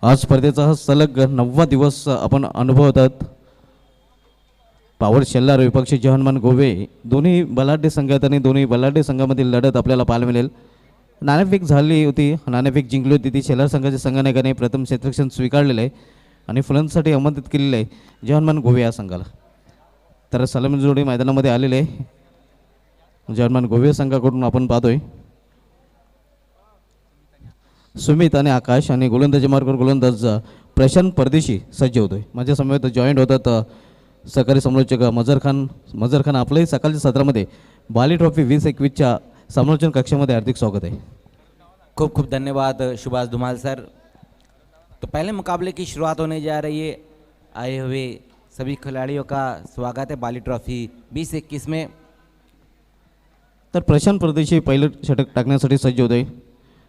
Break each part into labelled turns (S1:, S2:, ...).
S1: आज स्पर्धेचा हा सलग 9वा दिवस आपण अनुभवतात. पावर शेल्लार विपक्षी जहन्मान गोवे दोन्ही बलाढ्य संघात आणि दोन्ही बलाढ्य संघामधील लढत आपल्याला पाहायला मिळेल. नाणेफेक झाली होती, नाणेफेक जिंकली होती ती शेल्लार संघाच्या संघनायकाने प्रथम क्षेत्ररक्षण स्वीकारलेलं आहे आणि फलंदाजीसाठी आमंत्रित केलेलं आहे जहन्मान गोवे या संघाला. तर सलामी जोडी मैदानामध्ये आलेले आहे जहन्मान गोवे संघाकडून आपण पाहतोय सुमित आणि आकाश आणि गोलंदाजी मार्गावर गोलंदाज प्रशांत परदेशी सज्ज होतोय. माझ्या समवेत जॉईंट होतात सहकारी समालोचक मजर खान आपलंही सकाळच्या सत्रामध्ये बाली ट्रॉफी 2021च्या समालोचन कक्षामध्ये हार्दिक स्वागत है.
S2: खूब खूब धन्यवाद सुभाष धुमाल सर. तो पहले मुकाबले की शुरुआत होने जा रही है. आए हुए सभी खिलाड़ियों का स्वागत है बाली ट्रॉफी 2021 में.
S1: तर प्रशांत परदेशी पहिलं षटक टाकण्यासाठी सज्ज होते.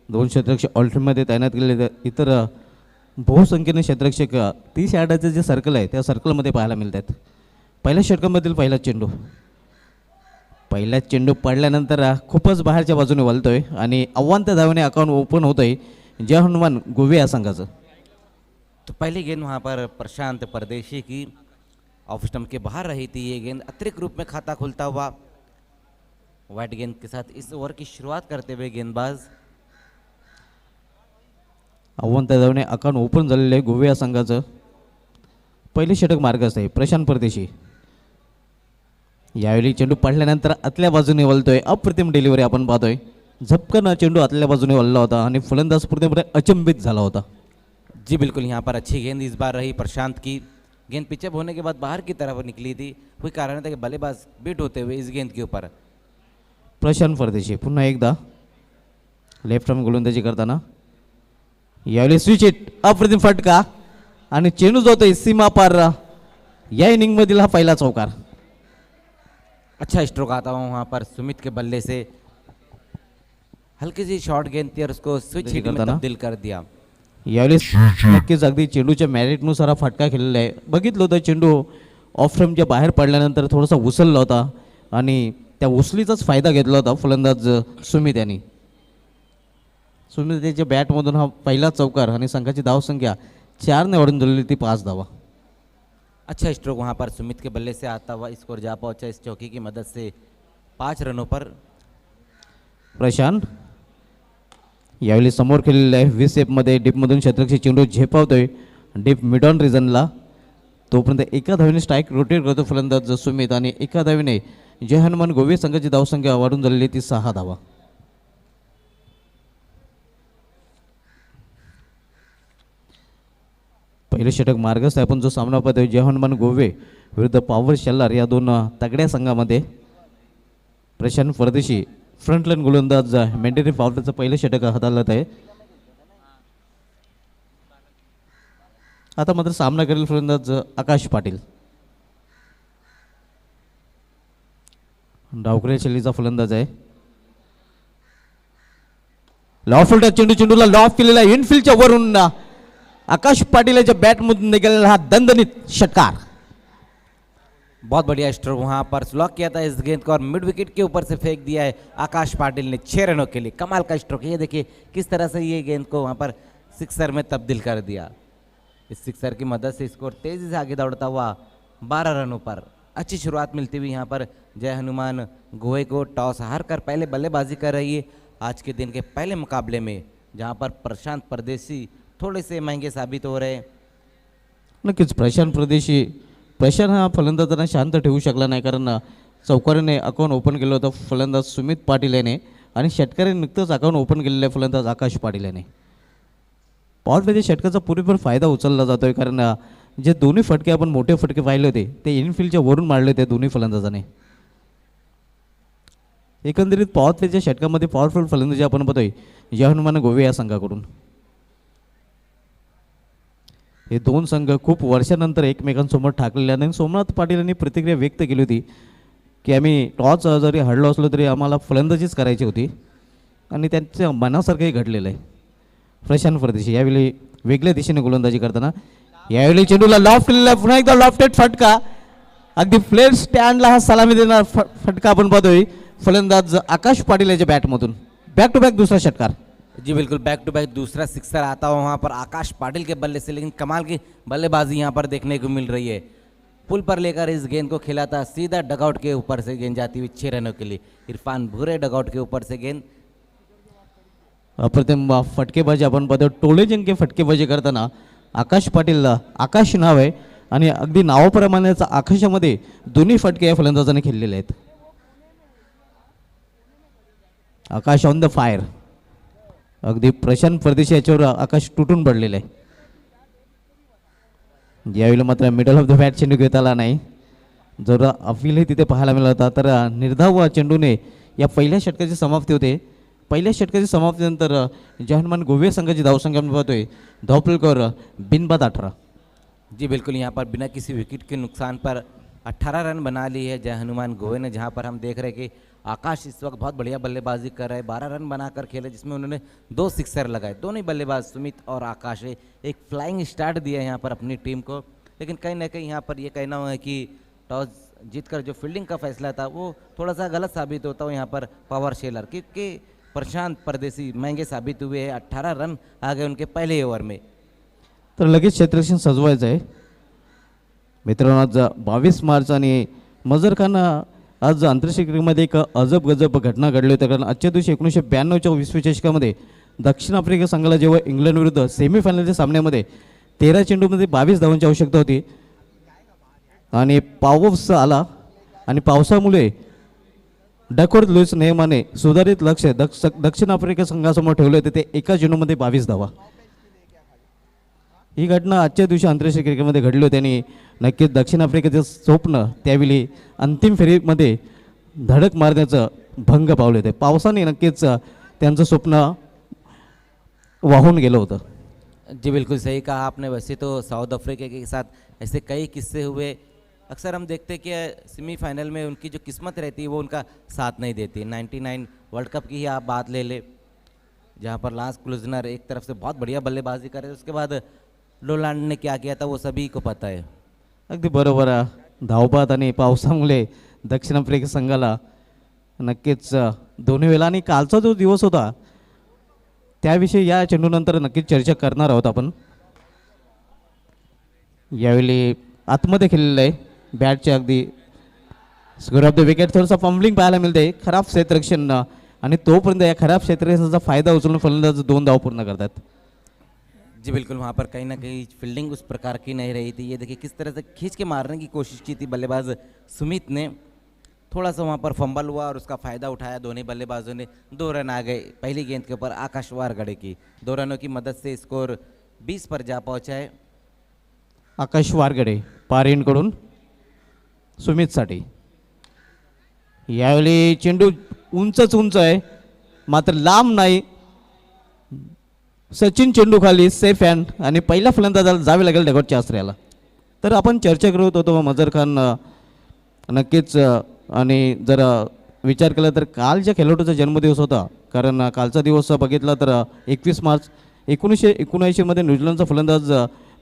S1: दोन क्षेत्ररक्षक ऑल्टरमध्ये तैनात केलेले इतर बहुसंख्येने क्षेत्ररक्षक 30 यार्डाचे जे सर्कल आहे त्या सर्कलमध्ये पाहायला मिळतात. पहिल्या षटकामधील पहिला चेंडू पडल्यानंतर खूपच बाहेरच्या बाजूने वळतोय आणि अव्वांत धावेने अकाउंट ओपन होतोय जहन्मान गोवे या संघाचं.
S2: तो पहली गेंद वहाँ पर प्रशांत परदेशी की ऑफ स्टंप के बाहर रही थी. ये गेंद अतिरिक्त रूप में खाता खुलता हुआ वाइट गेंद के साथ इस ओवर की शुरुआत करते हुए गेंदबाज
S1: अव्वांत धावेने अकाउंट ओपन झालेलं आहे गोवे या संघाचं. पहिले षटक मार्गस्थ आहे प्रशांत परदेशी. यावेळी चेंडू पडल्यानंतर आतल्या बाजूने वळतोय. अप्रतिम डिलिव्हरी आपण पाहतोय. झपकन चेंडू आतल्या बाजूने वळला होता आणि फलंदाज पूर्णपणे अचंबित झाला होता.
S2: जी बिल्कुल, यहाँ पर अच्छी गेंद इस बार रही प्रशांत की. गेंद पिचअप होने के बाद बाहर की तरफ निकली थी. कोई कारण था कि बल्लेबाज बीट होते हुए इस गेंद के ऊपर.
S1: प्रशांत परदेशी पुन्हा एकदा लेफ्ट आर्म गोलंदाजी करताना यावेळी स्विच हिट अप्रतिम फटका आणि चेंडू जातोय सीमा पार. या इनिंगमधील हा पहिला चौकार.
S2: अच्छा स्ट्रोक आता हुआ वहाँ पर सुमित के बल्ले से. हल्की सी शॉर्ट गेंद थी और उसको स्विच हिट में तब्दील कर दिया.
S1: यावेळी नक्कीच अगदी चेंडूच्या मॅरिटनुसार हा फटका खेळलेला आहे. बघितलं होतं चेंडू ऑफ फ्रेमच्या बाहेर पडल्यानंतर थोडासा उसळला होता आणि त्या उसलीचाच फायदा घेतला होता फलंदाज सुमित यांनी. सुमित त्याच्या बॅटमधून हा पहिला चौकार आणि संघाची धावसंख्या 4ने वाढून झालेली ती 5 धावा.
S2: अच्छा स्ट्रोक वहाँ पर सुमित के बल्ले से आता हुआ स्कोर जा पहुंचा इस चौकी की मदद से 5 रनों पर.
S1: प्रशांत यावेळी समोर खेळलेलं आहे 20 एफमध्ये डीपमधून क्षेत्ररक्षक चेंडू झेपावतोय डीप मिड ऑन रिजनला. तोपर्यंत एका धावेने स्ट्राईक रोटेट करतो फलंदाज सुमित आणि एका धावेने जहन्मान गोवे संघाची धावसंख्या वाढून झालेली ती 6 धावा. पहिले षटक मार्गस्थ आपण जो सामना पाहतोय जहन्मान गोवे विरुद्ध पॉवर शेल्लार या दोन तगड्या संघामध्ये. प्रशांत परदेशी फ्रंटलाईन गोलंदाज मेंटेरी पावलाचं पहिलं षटक हाताळत आहे. आता मात्र सामना करेल फलंदाज आकाश पाटील. डावखुऱ्या शैलीचा फलंदाज आहे. लॉफ्ट चेंडूला लॉफ केलेला इनफिल्डच्या वरून आकाश पाटिल याच्या बॅटमधून निघालेला हा दणदणीत षटकार.
S2: बहुत बढ़िया स्ट्रोक वहाँ पर स्लॉक किया था इस गेंद को और मिड विकेट के ऊपर से फेंक दिया है आकाश पाटिल ने 6 रनों के लिए. कमाल का स्ट्रोक है. ये देखिए किस तरह से ये गेंद को वहाँ पर सिक्सर में तब्दील कर दिया. इस सिक्सर की मदद से स्कोर तेजी से आगे दौड़ता हुआ 12 रनों पर. अच्छी शुरुआत मिलती हुई यहाँ पर जय हनुमान गोवे को. टॉस हार कर पहले बल्लेबाजी कर रही है आज के दिन के पहले मुकाबले में, जहाँ पर प्रशांत परदेशी थोड़े से महंगे साबित हो रहे.
S1: नक्कीच प्रशांत हा फलंदाजांना शांत ठेवू शकला नाही कारण चौकारीने अकाउंट ओपन केलं होतं फलंदाज सुमित पाटील याने आणि षटकाराने नुकतंच अकाउंट ओपन केलेलं आहे फलंदाज आकाश पाटील याने. पॉवर प्लेच्या षटकाचा पुरेपूर फायदा उचलला जातोय कारण जे दोन्ही फटके आपण मोठे फटके पाहिले होते ते इनफिल्डच्या वरून मारले होते दोन्ही फलंदाजाने. एकंदरीत पॉवर प्लेच्या षटकामध्ये पॉवरफुल फलंदाजी आपण पाहतोय जहन्मान गोवे या संघाकडून. हे दोन संघ खूप वर्षानंतर एकमेकांसमोर ठाकलेले आणि सोमनाथ पाटील यांनी प्रतिक्रिया व्यक्त केली होती की आम्ही टॉस जरी हरलो असलो तरी आम्हाला फलंदाजीच करायची होती आणि त्यांच्या मनासारखंही घडलेलं आहे. प्रशांत परदेशी यावेळी वेगळ्या दिशेने गोलंदाजी करताना यावेळी चेंडूला लॉफ्ट केलेला पुन्हा एकदा लॉफ्टेड फटका. अगदी फ्लेअर स्टँडला हा सलामी देणार फटका आपण पाहतोय फलंदाज आकाश पाटील याच्या बॅटमधून. बॅक टू बॅक दुसरा षटकार.
S2: जी बिल्कुल, बैक टू बैक दूसरा सिक्सर आता हुआ वहाँ पर आकाश पाटिल के बल्ले से, लेकिन कमाल की बल्लेबाजी यहाँ पर देखने को मिल रही है। पुल पर लेकर इस गेंद को खेला था, सीधा डगआउट के ऊपर से गेंद जाती हुई 6 रनों के लिए। इरफान भूरे डगआउट के ऊपर से गेंद।
S1: अप्रतिम फटकेबाजी आपण पाहतो, टोलेजंके फटकेबाजी करताना आकाश पाटील आकाश नाव आहे आणि अगदी नावाप्रमाणेच आकाशामध्ये दोन्ही फटके या फलंदाजाने खेळलेले आहेत. आकाश ऑन द फायर, अगदी प्रशांत परदेशी याच्यावर आकाश तुटून पडलेलं आहे. यावेळी मात्र मिडल ऑफ द बॅट चेंडू घेता आला नाही. जर अपीलही तिथे पाहायला मिळाला होता, तर निर्धाव चेंडूने या पहिल्या षटकाची समाप्ती होते. पहिल्या षटकाची समाप्तीनंतर जहानमान गोवे संघाची धावसंख्या आपण पाहतोय, धावफलकावर बिनबाद 18.
S2: जी बिल्कुल, यहाँ पर बिना किसी विकेट के नुकसान पर 18 रन बना ली है जय हनुमान गोवे ने, जहाँ पर हम देख रहे हैं कि आकाश इस वक्त बहुत बढ़िया बल्लेबाजी कर रहे हैं. 12 रन बनाकर खेले, जिसमें उन्होंने 2 सिक्सर लगाए. दोनों ही बल्लेबाज सुमित और आकाश है एक फ्लाइंग स्टार्ट दिया है यहाँ पर अपनी टीम को. लेकिन कहीं ना कहीं यहाँ पर ये कहना है कि टॉस जीतकर जो फील्डिंग का फैसला था वो थोड़ा सा गलत साबित होता हो यहाँ पर पावर शेलर, क्योंकि प्रशांत परदेसी महंगे साबित हुए हैं. 18 रन आ गए उनके पहले ओव्हर में.
S1: तर लगेच क्षेत्ररक्षण सजवायचं आहे मित्रांनो. आज 22 मार्च आणि मजर खान आज आंतरराष्ट्रीय क्रिकेटमध्ये एक अजब गजब घटना घडली होती. कारण आजच्या दिवशी 1992च्या विश्वचषकामध्ये दक्षिण आफ्रिका संघाला जेव्हा इंग्लंड विरुद्ध सेमीफायनलच्या सामन्यामध्ये 13 चेंडूमध्ये 22 धावांची आवश्यकता होती आणि पाऊस आला आणि पावसामुळे डकवर्थ लुईस नियमाने सुधारित लक्ष्य दक्षिण आफ्रिका संघासमोर ठेवले होते, ते एका चेंडूमध्ये 22 धावा. ही घटना आजच्या दिवशी आंतरराष्ट्रीय क्रिकेटमध्ये घडली होती आणि नक्कीच दक्षिण आफ्रिकेचं स्वप्न त्यावेळी अंतिम फेरीमध्ये धडक मारण्याचं भंग पावले होते. पावसाने नक्कीच त्यांचं स्वप्न वाहून गेलं होतं.
S2: जी बिल्कुल सही कहा आपने. वैसे तो साउथ अफ्रीका के साथ ऐसे कई किस्से हुए. अक्सर हम देखते हैं कि सेमीफाइनल में उनकी जो किस्मत रहती है वो उनका साथ नहीं देती. 99 वर्ल्ड कप की ही आप बात ले ले, जहाँ पर लांस क्लूजनर एक तरफ से बहुत बढ़िया बल्लेबाजी करे, उसके बाद लोलांड ने क्या किया था वो सभी को पता है.
S1: अगदी बरोबर. धावपात आणि पावसामुळे दक्षिण आफ्रिका संघाला नक्कीच दोन्ही वेळा आणि कालचा जो दिवस होता त्याविषयी या चेंडूनंतर नक्कीच चर्चा करणार आहोत आपण. यावेळी आतमध्ये खेळलेलं आहे बॅटचे अगदी स्कोर ऑफ द विकेट. थोडंसं फंबलिंग पाहायला मिळते, खराब क्षेत्ररक्षण, आणि तोपर्यंत या खराब क्षेत्ररक्षणाचा फायदा उचलून फलंदाज 2 धाव पूर्ण करतात.
S2: जी बिल्कुल, वहाँ पर कहीं ना कहीं फील्डिंग उस प्रकार की नहीं रही थी. ये देखिए किस तरह से खींच के मारने की कोशिश की थी बल्लेबाज सुमित ने. थोड़ा सा वहाँ पर फंबल हुआ और उसका फ़ायदा उठाया दोनों बल्लेबाजों ने. 2 रन आ गए पहली गेंद के ऊपर आकाश वारगड़े की. 2 रनों की मदद से स्कोर 20 पर जा पहुँचा है.
S1: आकाश वारगडे पारेंकडून सुमितसाठी. यावेळी चेंडू उंचच उंच आहे, मात्र लांब नाही. सचिन चेंडू खाली सेफ हँड आणि पहिल्या फलंदाजाला जावे लागेल डगआउटच्या आश्रयाला. तर आपण चर्चा करत होतो मजर खान नक्कीच. आणि जर विचार केला तर काल ज्या खेळाडूचा जन्मदिवस होता, कारण कालचा दिवस बघितला तर 21 मार्च 1979मध्ये न्यूझीलंडचा फलंदाज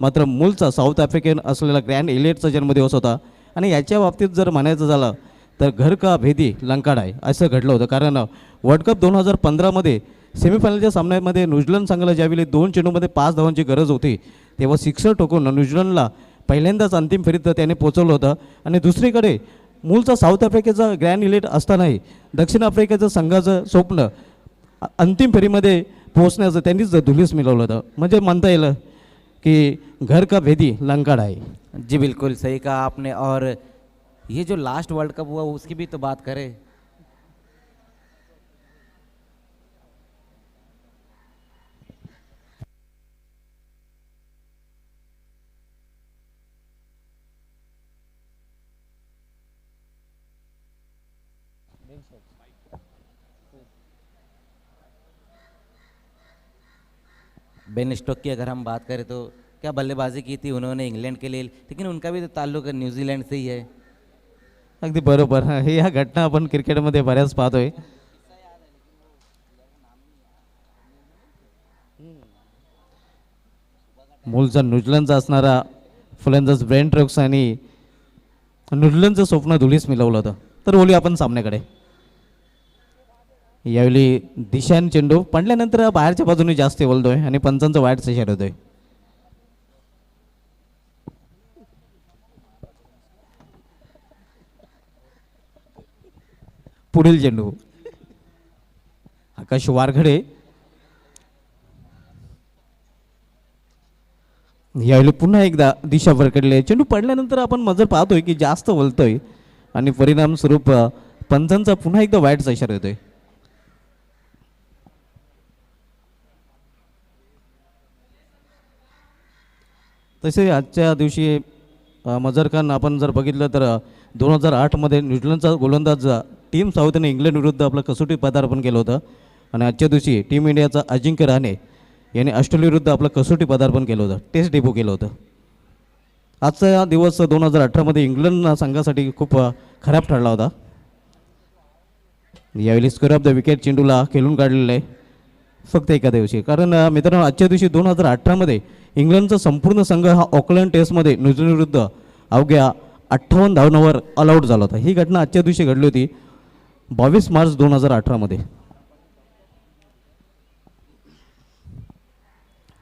S1: मात्र मूळचा साऊथ आफ्रिकन असलेला ग्रँड एलियटचा जन्मदिवस होता. आणि याच्या बाबतीत जर म्हणायचं झालं तर घर का भेदी लंकाड आहे असं घडलं होतं. कारण वर्ल्ड कप 2015मध्ये सेमीफायनलच्या सामन्यामध्ये न्यूझीलंड संघाला ज्यावेळी 2 चेंडूमध्ये 5 धावांची गरज होती, तेव्हा सिक्सर ठोकून न्यूझीलंडला पहिल्यांदाच अंतिम फेरीत त्याने पोचवलं होतं. आणि दुसरीकडे मूळचा साऊथ आफ्रिकेचा ग्रँड इलिट असतानाही दक्षिण आफ्रिकेचं संघाचं स्वप्न अंतिम फेरीमध्ये पोहोचण्याचं त्यांनीच धुलीस मिळवलं होतं. म्हणजे म्हणता येईल कि घर का भेदी लंकाड आहे.
S2: जी बिल्कुल सही कहा आपने. और ये जो लास्ट वर्ल्ड कप हुआ उसकी भी तो बात करें. बेन स्टोक की अगर हम बात करें तो क्या बल्लेबाजी की थी उन्होंने इंग्लैंड के लिए, लेकिन उनका भी तो ताल्लुक न्यूजीलैंड से ही है.
S1: अगदी बरोबर. हे ह्या घटना आपण क्रिकेटमध्ये बऱ्याच पाहतोय. मूळचा न्यूझीलंडचा असणारा फलंदाज ब्रेन ट्रोक्स आणि न्यूझीलंडचं स्वप्न धुलीस मिळवलं होतं. तर बोलूया आपण सामन्याकडे. यावेळी दिशान चेंडू पडल्यानंतर बाहेरच्या बाजूने जास्त बोलतोय आणि पंचांचा वाईट इशारा होतोय. पुढील चेंडू आकाश वारघडे यावेळी पुन्हा एकदा दिशा भरकडली. चेंडू पडल्यानंतर आपण मजर पाहतोय की जास्त बोलतोय आणि परिणाम स्वरूप पंचांचा पुन्हा एकदा वाईट इशारा येतोय. तसे आजच्या दिवशी मजर खान आपण जर बघितलं तर 2008मध्ये न्यूझीलंडचा गोलंदाज टीम साऊथने इंग्लंड विरुद्ध आपलं कसोटी पदार्पण केलं होतं आणि आजच्या दिवशी टीम इंडियाचा अजिंक्य रहाणे याने ऑस्ट्रेलिया विरुद्ध आपलं कसोटी पदार्पण केलं होतं, टेस्ट डेब्यू केलं होतं. आजचा दिवस 2018मध्ये इंग्लंड संघासाठी खूप खराब ठरला होता. यावेळी स्क्वेअर ऑफ द विकेट चेंडूला खेळून काढलेलं आहे फक्त एका दिवशी. कारण मित्रांनो आजच्या दिवशी 2018मध्ये इंग्लंडचा संपूर्ण संघ हा ऑकलंड टेस्टमध्ये न्यूझीलंड विरुद्ध अवघ्या 58 धावांवर ऑल आऊट झाला होता. ही घटना आजच्या दिवशी घडली होती 22 मार्च 2018मध्ये.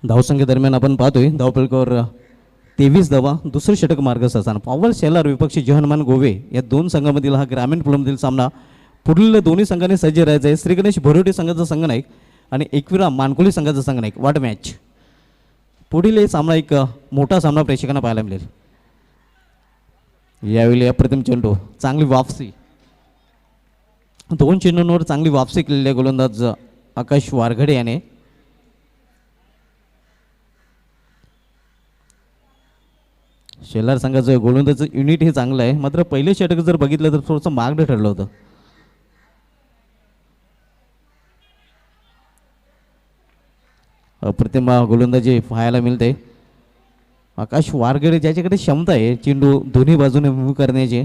S1: धावसंख्येदरम्यान आपण पाहतोय धावफलकावर 23 धावा, दुसरे षटक मार्गस्थ असताना पॉवर शेलार विपक्षी जहनमान गोवे या दोन संघामधील हा ग्रामीण पुलमधील सामना पुढील दोन्ही संघांनी सज्ज राहायचा आहे. श्री गणेश भरोटे संघाचा संघनायक आणि एकविरा मानकोली संघाचा संघनायक. वाट मॅच. पुढील हे सामना एक मोठा सामना प्रेक्षकांना पाहायला मिळेल. यावेळी अप्रतिम चेंडू, चांगली वापसी, दोन चेंडूंवर चांगली वापसी केलेली आहे गोलंदाज आकाश वारघडे याने. शेलार संघाचं गोलंदाजचं युनिट हे चांगलं आहे, मात्र पहिले षटक जर बघितलं तर थोडंसं मागणं ठरलं होतं. अप्रतिम गोलंदाजी पाहायला मिळते. आकाश वारगडे ज्याच्याकडे क्षमता आहे चेंडू दोन्ही बाजूने मूव्ह करण्याची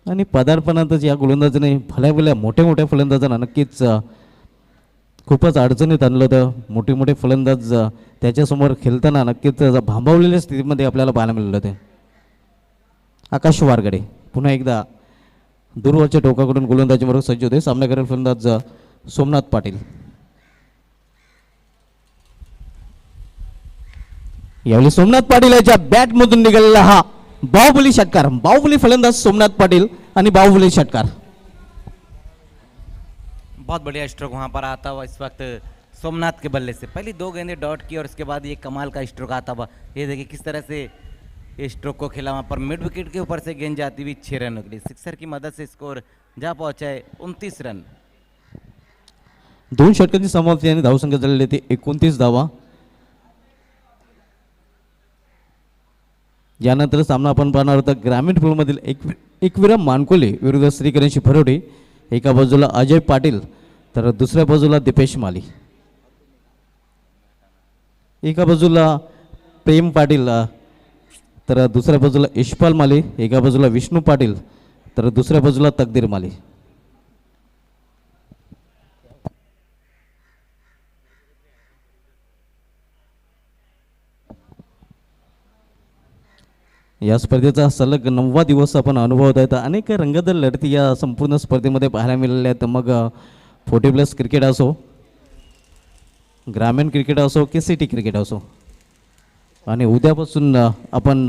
S1: आणि पदार्पणातच या गोलंदाजाने भल्या मोठ्या मोठ्या फलंदाजांना नक्कीच खूपच अडचणीत आणलं होतं. मोठे मोठे फलंदाज त्याच्यासमोर खेळताना नक्कीच भांबावलेल्या स्थितीमध्ये आपल्याला पाहायला मिळालं होते. आकाश वारगडे पुन्हा एकदा दूरवरच्या टोकाकडून गोलंदाजीबरोबर सज्ज होते. सामना करेल फलंदाज सोमनाथ पाटील. यावेळी सोमनाथ पाटील याच्या बॅटमधून निघालेला हा बाहुबली षटकार. बाहुबली फलंदाज सोमनाथ पाटील आणि बाहुबली षटकार.
S2: बहुत बढ़िया स्ट्रोक वहाँ पर आता हुआ इस वक्त सोमनाथ के बल्ले से. पहली दो गेंदें डॉट की और उसके बाद ये कमाल का स्ट्रोक आता हुआ. ये देखिए किस तरह से ये स्ट्रोक को खेला. वहाँ पर मिड विकेट के ऊपर से गेंद जाती हुई 6 रनों के लिए. सिक्सर की मदद से स्कोर जा पहुंचा है 29 रन.
S1: दोन षटकांची समाप्ती आणि धावसंख्या झालेली ते 29 धावा. यानंतर सामना आपण पाहणार होता ग्रामीण पूलमधील एकविरा मानकोले विरुद्ध श्री गणेश भरोटे. एका बाजूला अजय पाटील तर दुसऱ्या बाजूला दीपेश माली. एका बाजूला प्रेम पाटील तर दुसऱ्या बाजूला यशपाल माली. एका बाजूला विष्णू पाटील तर दुसऱ्या बाजूला तकदीर माली. या स्पर्धेचा सलग 9वा दिवस आपण अनुभवत आहेत. अनेक रंगतदार लढती या संपूर्ण स्पर्धेमध्ये पाहायला मिळाल्या आहेत. मग 40+ क्रिकेट असो, ग्रामीण क्रिकेट असो की सिटी क्रिकेट असो. आणि उद्यापासून आपण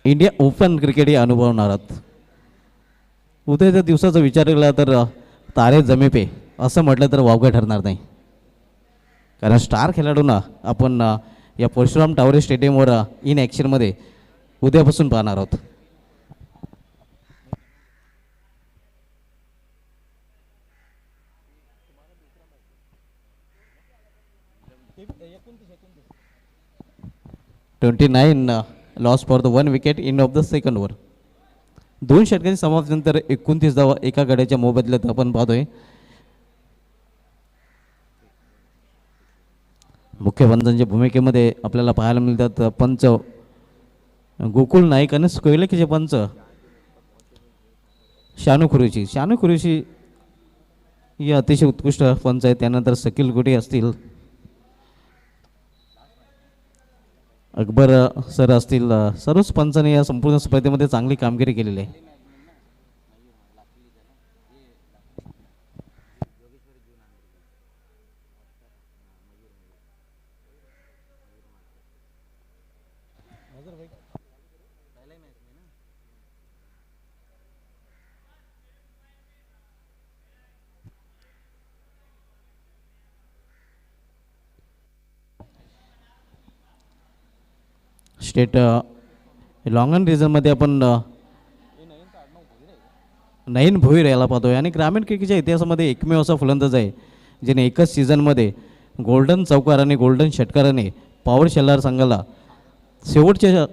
S1: इंडिया ओपन क्रिकेट हे अनुभवणार आहात. उद्याच्या दिवसाचा विचार केला तर तारे जमेपे असं म्हटलं तर वावगं ठरणार नाही. कारण स्टार खेळाडूंना आपण या परशुराम टावरे स्टेडियमवर इन ॲक्शनमध्ये उद्यापासून पाहणार आहोत. $29 loss for the 1 wicket in of the second over. दोन षटकांची समाप्तीनंतर 29 धावा एका गड्याच्या मोबदल्यात आपण पाहतोय. मुख्य पंचांच्या भूमिकेमध्ये आपल्याला पाहायला मिळतात पंच गोकुळ नाईक आणि कोयलेकीचे पंच शानू खुरेशी. शानू खुरेशी ही अतिशय उत्कृष्ट पंच आहे. त्यानंतर सकील गोटे असतील, अकबर सर असतील. सर्वच पंचांनी या संपूर्ण स्पर्धेमध्ये चांगली कामगिरी केलेली आहे. स्टेट लॉंग ऑन रिजनमध्ये आपण नयन भोईर याला पाहतोय आणि ग्रामीण क्रिकेटच्या इतिहासामध्ये एकमेव असा फलंदाज आहे ज्याने एकच सीझनमध्ये गोल्डन चौकार आणि गोल्डन षटकाराने पॉवर शेलार संघाला शेवटच्या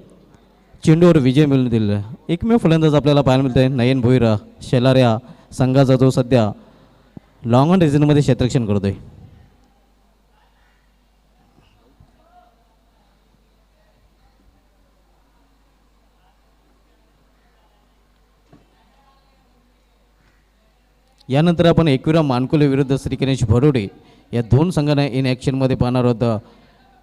S1: चेंडूवर विजय मिळवून दिलेला आहे. एकमेव फलंदाज आपल्याला पाहायला मिळतो आहे नयन भोईर शेलार या संघाचा जो सध्या लॉंग ऑन रिजनमध्ये क्षेत्ररक्षण करतो आहे. यानंतर आपण एकविरा मानकुले विरुद्ध श्री गणेश भरोडे या दोन संघांना इन ॲक्शनमध्ये पाहणार आहोत.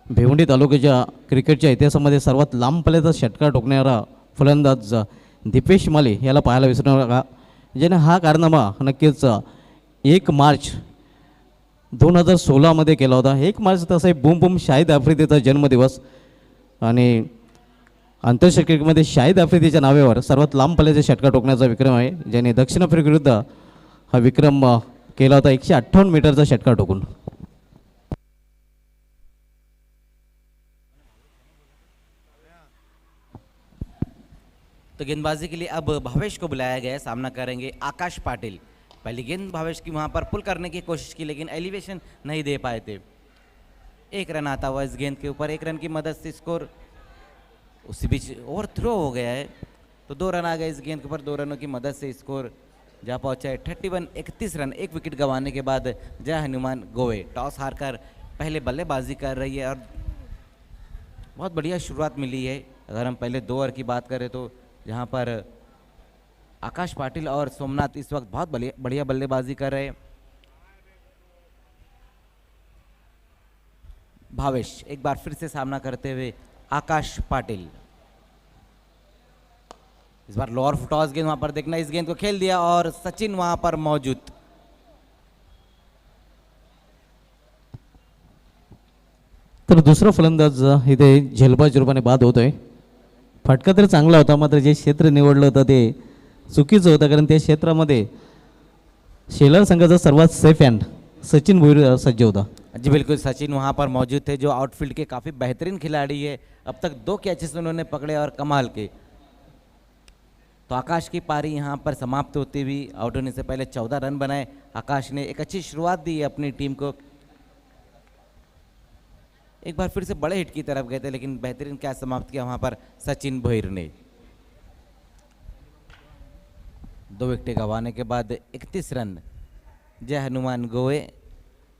S1: भिवंडी तालुक्याच्या क्रिकेटच्या इतिहासामध्ये सर्वात लांब पल्ल्याचा षटकार ठोकणारा फलंदाज दीपेश माली याला पाहायला विसरू नका, ज्याने हा कारनामा नक्कीच 1 मार्च 2016 केला होता. 1 मार्च तसा बूम बूम शाहिद आफ्रिदीचा जन्मदिवस आणि आंतरराष्ट्रीय क्रिकेटमध्ये शाहिद आफ्रिदीच्या नावावर सर्वात लांब पल्ल्याचा षटकार ठोकण्याचा विक्रम आहे, ज्याने दक्षिण आफ्रिका विरुद्ध हा विक्रम केला होता 158 मीटरचा षटकार ठोकून.
S2: तो गेंदबाजी के लिए अब भावेश को बुलाया गया है. सामना करेंगे आकाश पाटिल. पहली गेंद भावेश की वहां पर पुल करने की कोशिश की लेकिन एलिवेशन नहीं दे पाए थे. एक रन आता हुआ इस गेंद के ऊपर. 1 रन की मदद से स्कोर उसी बीच ओवर थ्रो हो गया है, तो 2 रन आ गए इस गेंद के ऊपर. 2 रनों की मदद से स्कोर जहाँ पहुंचा है 31 रन. 1 विकेट गंवाने के बाद जय हनुमान गोवे टॉस हारकर पहले बल्लेबाजी कर रही है और बहुत बढ़िया शुरुआत मिली है. अगर हम पहले 2 ओवर की बात करें तो जहाँ पर आकाश पाटिल और सोमनाथ इस वक्त बहुत बढ़िया बल्लेबाजी कर रहे हैं. भावेश एक बार फिर से सामना करते हुए आकाश पाटिल. इस बार लोअर फुटॉस गेंद वहां पर देखना, इस गेंद को खेल दिया और सचिन वहां पर मौजूद.
S1: तर दुसरा फलंदाज इथे झेलबाज रूपाने बाद होतोय. फटका तर चांगला होता, मात्र जे क्षेत्र निवडलं होतं ते चुकीचं होतं, कारण त्या क्षेत्रामध्ये शेलार संघाचा सर्वात सेफ हँड सचिन भोईर सज्ज होता.
S2: जी बिल्कुल, सचिन वहां पर मौजूद थे जो आउटफील्ड के काफ़ी बेहतरीन खिलाड़ी है. अब तक 2 कैचेस उन्होंने पकड़े और कमाल के. तो आकाश की पारी यहां पर समाप्त होती हुई आउट होने से पहले 14 रन बनाए. आकाश ने एक अच्छी शुरुआत दी है अपनी टीम को. एक बार फिर से बड़े हिट की तरफ गए थे लेकिन बेहतरीन कैच समाप्त किया वहां पर सचिन भोईर ने. 2 विकेट गंवाने के बाद 31 रन. जय हनुमान गोवे.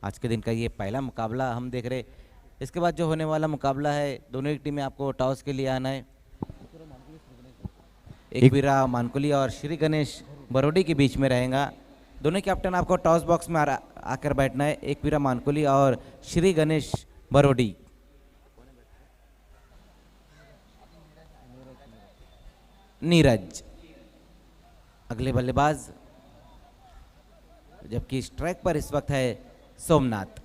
S2: आज के दिन का ये पहला मुकाबला हम देख रहे. इसके बाद जो होने वाला मुकाबला है दोनों ही टीमें आपको टॉस के लिए आना है. एकवीरा मानकुली और श्री गणेश बरोडी के बीच में रहेगा. दोनों कैप्टन आपको टॉस बॉक्स में आकर बैठना है. एकवीरा मानकुली और श्री गणेश बरोडी. नीरज अगले बल्लेबाज, जबकि स्ट्राइक पर इस वक्त है सोमनाथ.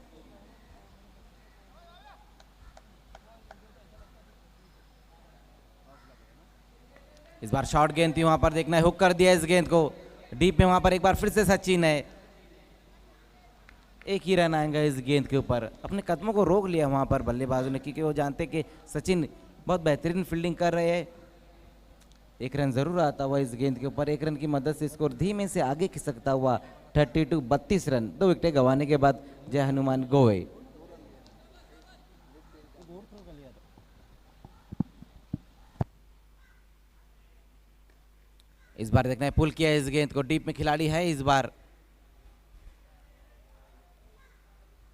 S2: इस बार शॉर्ट गेंद थी, वहां पर देखना है, हुक कर दिया इस गेंद को डीप में. वहां पर एक बार फिर से सचिन है. एक ही रन आएगा इस गेंद के ऊपर. अपने कदमों को रोक लिया वहां पर बल्लेबाजों ने, क्योंकि वो जानते कि सचिन बहुत बेहतरीन फील्डिंग कर रहे हैं. 1 रन जरूर आता हुआ इस गेंद के ऊपर. 1 रन की मदद से स्कोर धीमे से आगे खिसकता हुआ 32 रन. 2 विकेटें गंवाने के बाद जय हनुमान गोवे. इस बार देखना है, पुल किया इस गेंद को. डीप में खिलाड़ी है इस बार.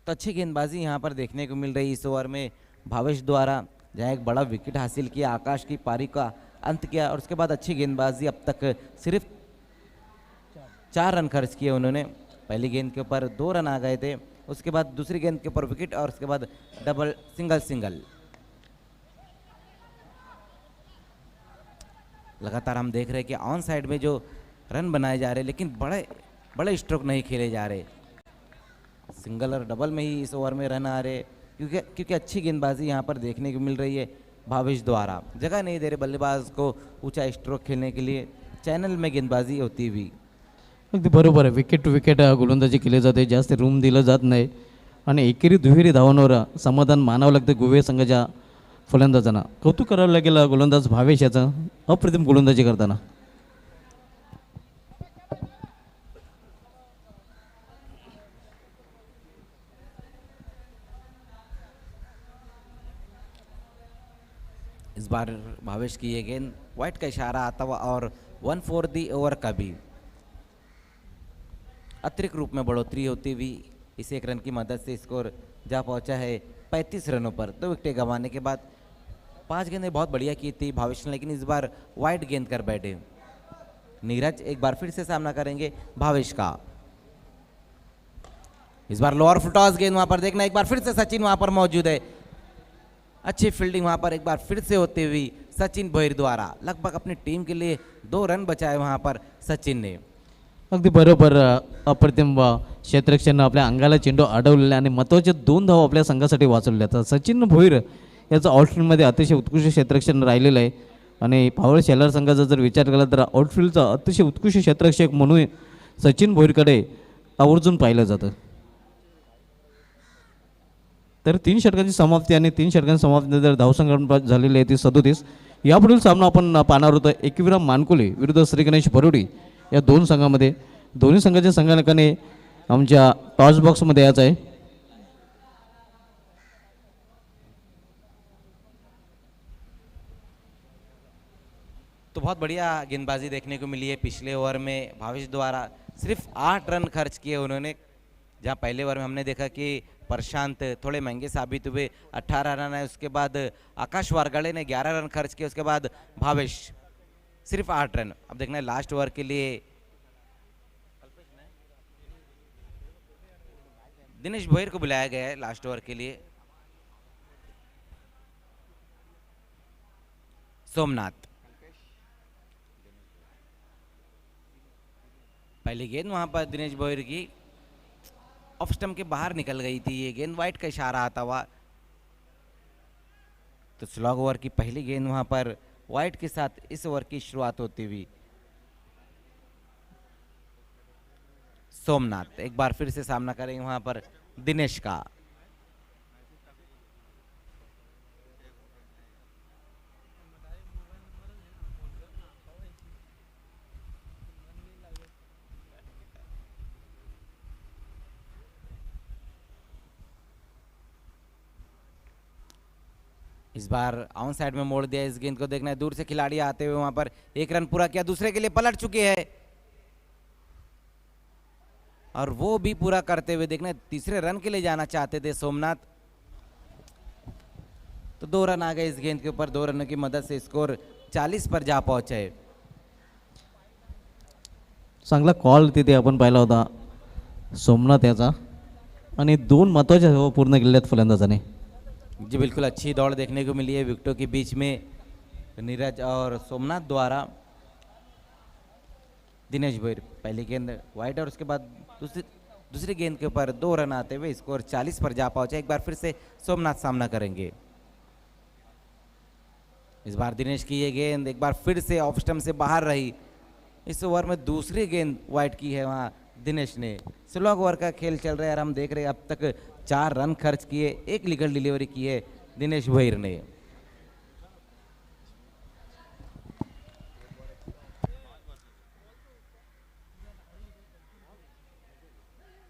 S2: तो अच्छी गेंदबाजी यहां पर देखने को मिल रही इस ओवर में भावेश द्वारा, जहां एक बड़ा विकेट हासिल किया, आकाश की पारी का अंत किया और उसके बाद अच्छी गेंदबाजी. अब तक सिर्फ 4 रन खर्च किए उन्होंने. पहली गेंद के ऊपर 2 रन आ गए थे, उसके बाद दूसरी गेंद के ऊपर विकेट और उसके बाद डबल सिंगल. लगातार हम देख रहे हैं कि ऑन साइड में जो रन बनाए जा रहे हैं लेकिन बड़े स्ट्रोक नहीं खेले जा रहे. सिंगल और डबल में ही इस ओवर में रन आ रहे, क्योंकि अच्छी गेंदबाजी यहाँ पर देखने को मिल रही है भावेश द्वारा. जगह नहीं दे रहे बल्लेबाज को ऊंचा स्ट्रोक खेलने के लिए. चॅनल में गेंदबाजी होती हुई.
S1: अगदी बरोबर आहे. विकेट टू विकेट गोलंदाजी केली जाते, जास्त रूम दिलं जात नाही आणि एकेरी दुहेरी धावांवर समाधान मानावं लागतं गोवे संघाच्या फलंदाजांना कौतुक करावं लागेल गोलंदाज भावेश याचं अप्रतिम गोलंदाजी करताना.
S2: इस बार भावेश की ये गेंद वाइट का इशारा आता हुआ और 1 फॉर दी ओवर का भी अतिरिक्त रूप में बढ़ोतरी होती हुई इस एक रन की मदद से स्कोर जा पहुंचा है 35 रनों पर. 2 विकेटें गंवाने के बाद 5 गेंदें बहुत बढ़िया की थी भावेश ने, लेकिन इस बार वाइड गेंद कर बैठे. नीरज एक बार फिर से सामना करेंगे भावेश का. इस बार लोअर फुटॉस गेंद वहां पर देखना, एक बार फिर से सचिन वहां पर मौजूद है. अच्छी फील्डिंग वहां पर एक बार फिर से होते हुई सचिन भोईर द्वारा. लगभग अपनी टीम के लिए 2 रन बचाए वहां पर सचिन ने.
S1: अगदी बरोबर. अप्रतिम क्षेत्ररक्षण आपल्या अंगाला चेंडू अडवलेला आणि महत्त्वाचे 2 धाव आपल्या संघासाठी वाचवले जातात. सचिन भोईर याचं आउटफील्डमध्ये अतिशय उत्कृष्ट क्षेत्ररक्षण राहिलेलं आहे आणि पॉवर शेलार संघाचा जर विचार केला तर आउटफील्डचा अतिशय उत्कृष्ट क्षेत्ररक्षक म्हणून सचिन भोईरकडे आवर्जून पाहिलं जातं. तर 3 षटकांची समाप्ती आणि 3 षटकांची समाप्तीनंतर धावसंख्या झालेली आहे ती 37. यापुढील सामना आपण पाहणार होतो एकविराम मानकुले विरुद्ध श्री गणेश बरोडी या 2 संघामध्ये. दोन्ही संघाच्या संघानकाने आमच्या टॉस बॉक्समध्ये यायचं आहे.
S2: तो बहुत बढ़िया गेंदबाजी देखने को मिली है पिछले ओवर में. भावेश द्वारा सिर्फ 8 रन खर्च किए उन्होंने, जहां पहले ओवर में हमने देखा कि प्रशांत थोड़े महंगे साबित हुए, 18 रन है. उसके बाद आकाश वारगड़े ने 11 रन खर्च किए. उसके बाद भावेश सिर्फ 8 रन. अब देखना है लास्ट ओवर के लिए दिनेश भोईर को बुलाया गया है लास्ट ओवर के लिए. सोमनाथ पहली गेंद वहां पर दिनेश भोईर की ऑफ स्टंप के बाहर निकल गई थी. ये गेंद वाइट का इशारा आता हुआ. तो स्लॉग ओवर की पहली गेंद वहां पर वाइट के साथ इस ओवर की शुरुआत होती हुई. सोमनाथ एक बार फिर से सामना करेंगे वहां पर दिनेश का. इस बार ऑन साइड में मोड़ दिया. इस गेंद को देखना है, दूर से खिलाड़ी आते हुए वहां पर 1 रन पूरा किया, दूसरे के लिए पलट चुके हैं और वो भी पूरा करते हुए देखना है, तीसरे रन के लिए जाना चाहते थे सोमनाथ. तो 2 रन आ गए इस गेंद के ऊपर. 2 रनों की मदद से स्कोर 40 पर जा पहुंचे.
S1: चांगला कॉल तिथे आपण पाहिला होता सोमनाथ याचा आणि 2 महत्त्वाच्या धावा पूर्ण केल्यात फलंदाजाने.
S2: जी बिल्कुल अच्छी दौड़ देखने को मिली है विकेटों के बीच में नीरज और सोमनाथ द्वारा. दिनेश भोईर पहली गेंद वाइड और उसके बाद दूसरी गेंद के ऊपर 2 रन आते हुए स्कोर 40 पर जा पहुंचा. एक बार फिर से सोमनाथ सामना करेंगे. इस बार दिनेश की ये गेंद एक बार फिर से ऑफ स्टंप से बाहर रही. इस ओवर में दूसरी गेंद वाइड की है वहां दिनेश ने. 16 ओवर का खेल चल रहा है और हम देख रहे हैं अब तक 4 रन खर्च किए, 1 लीगल डिलीवरी की है दिनेश भोईर ने.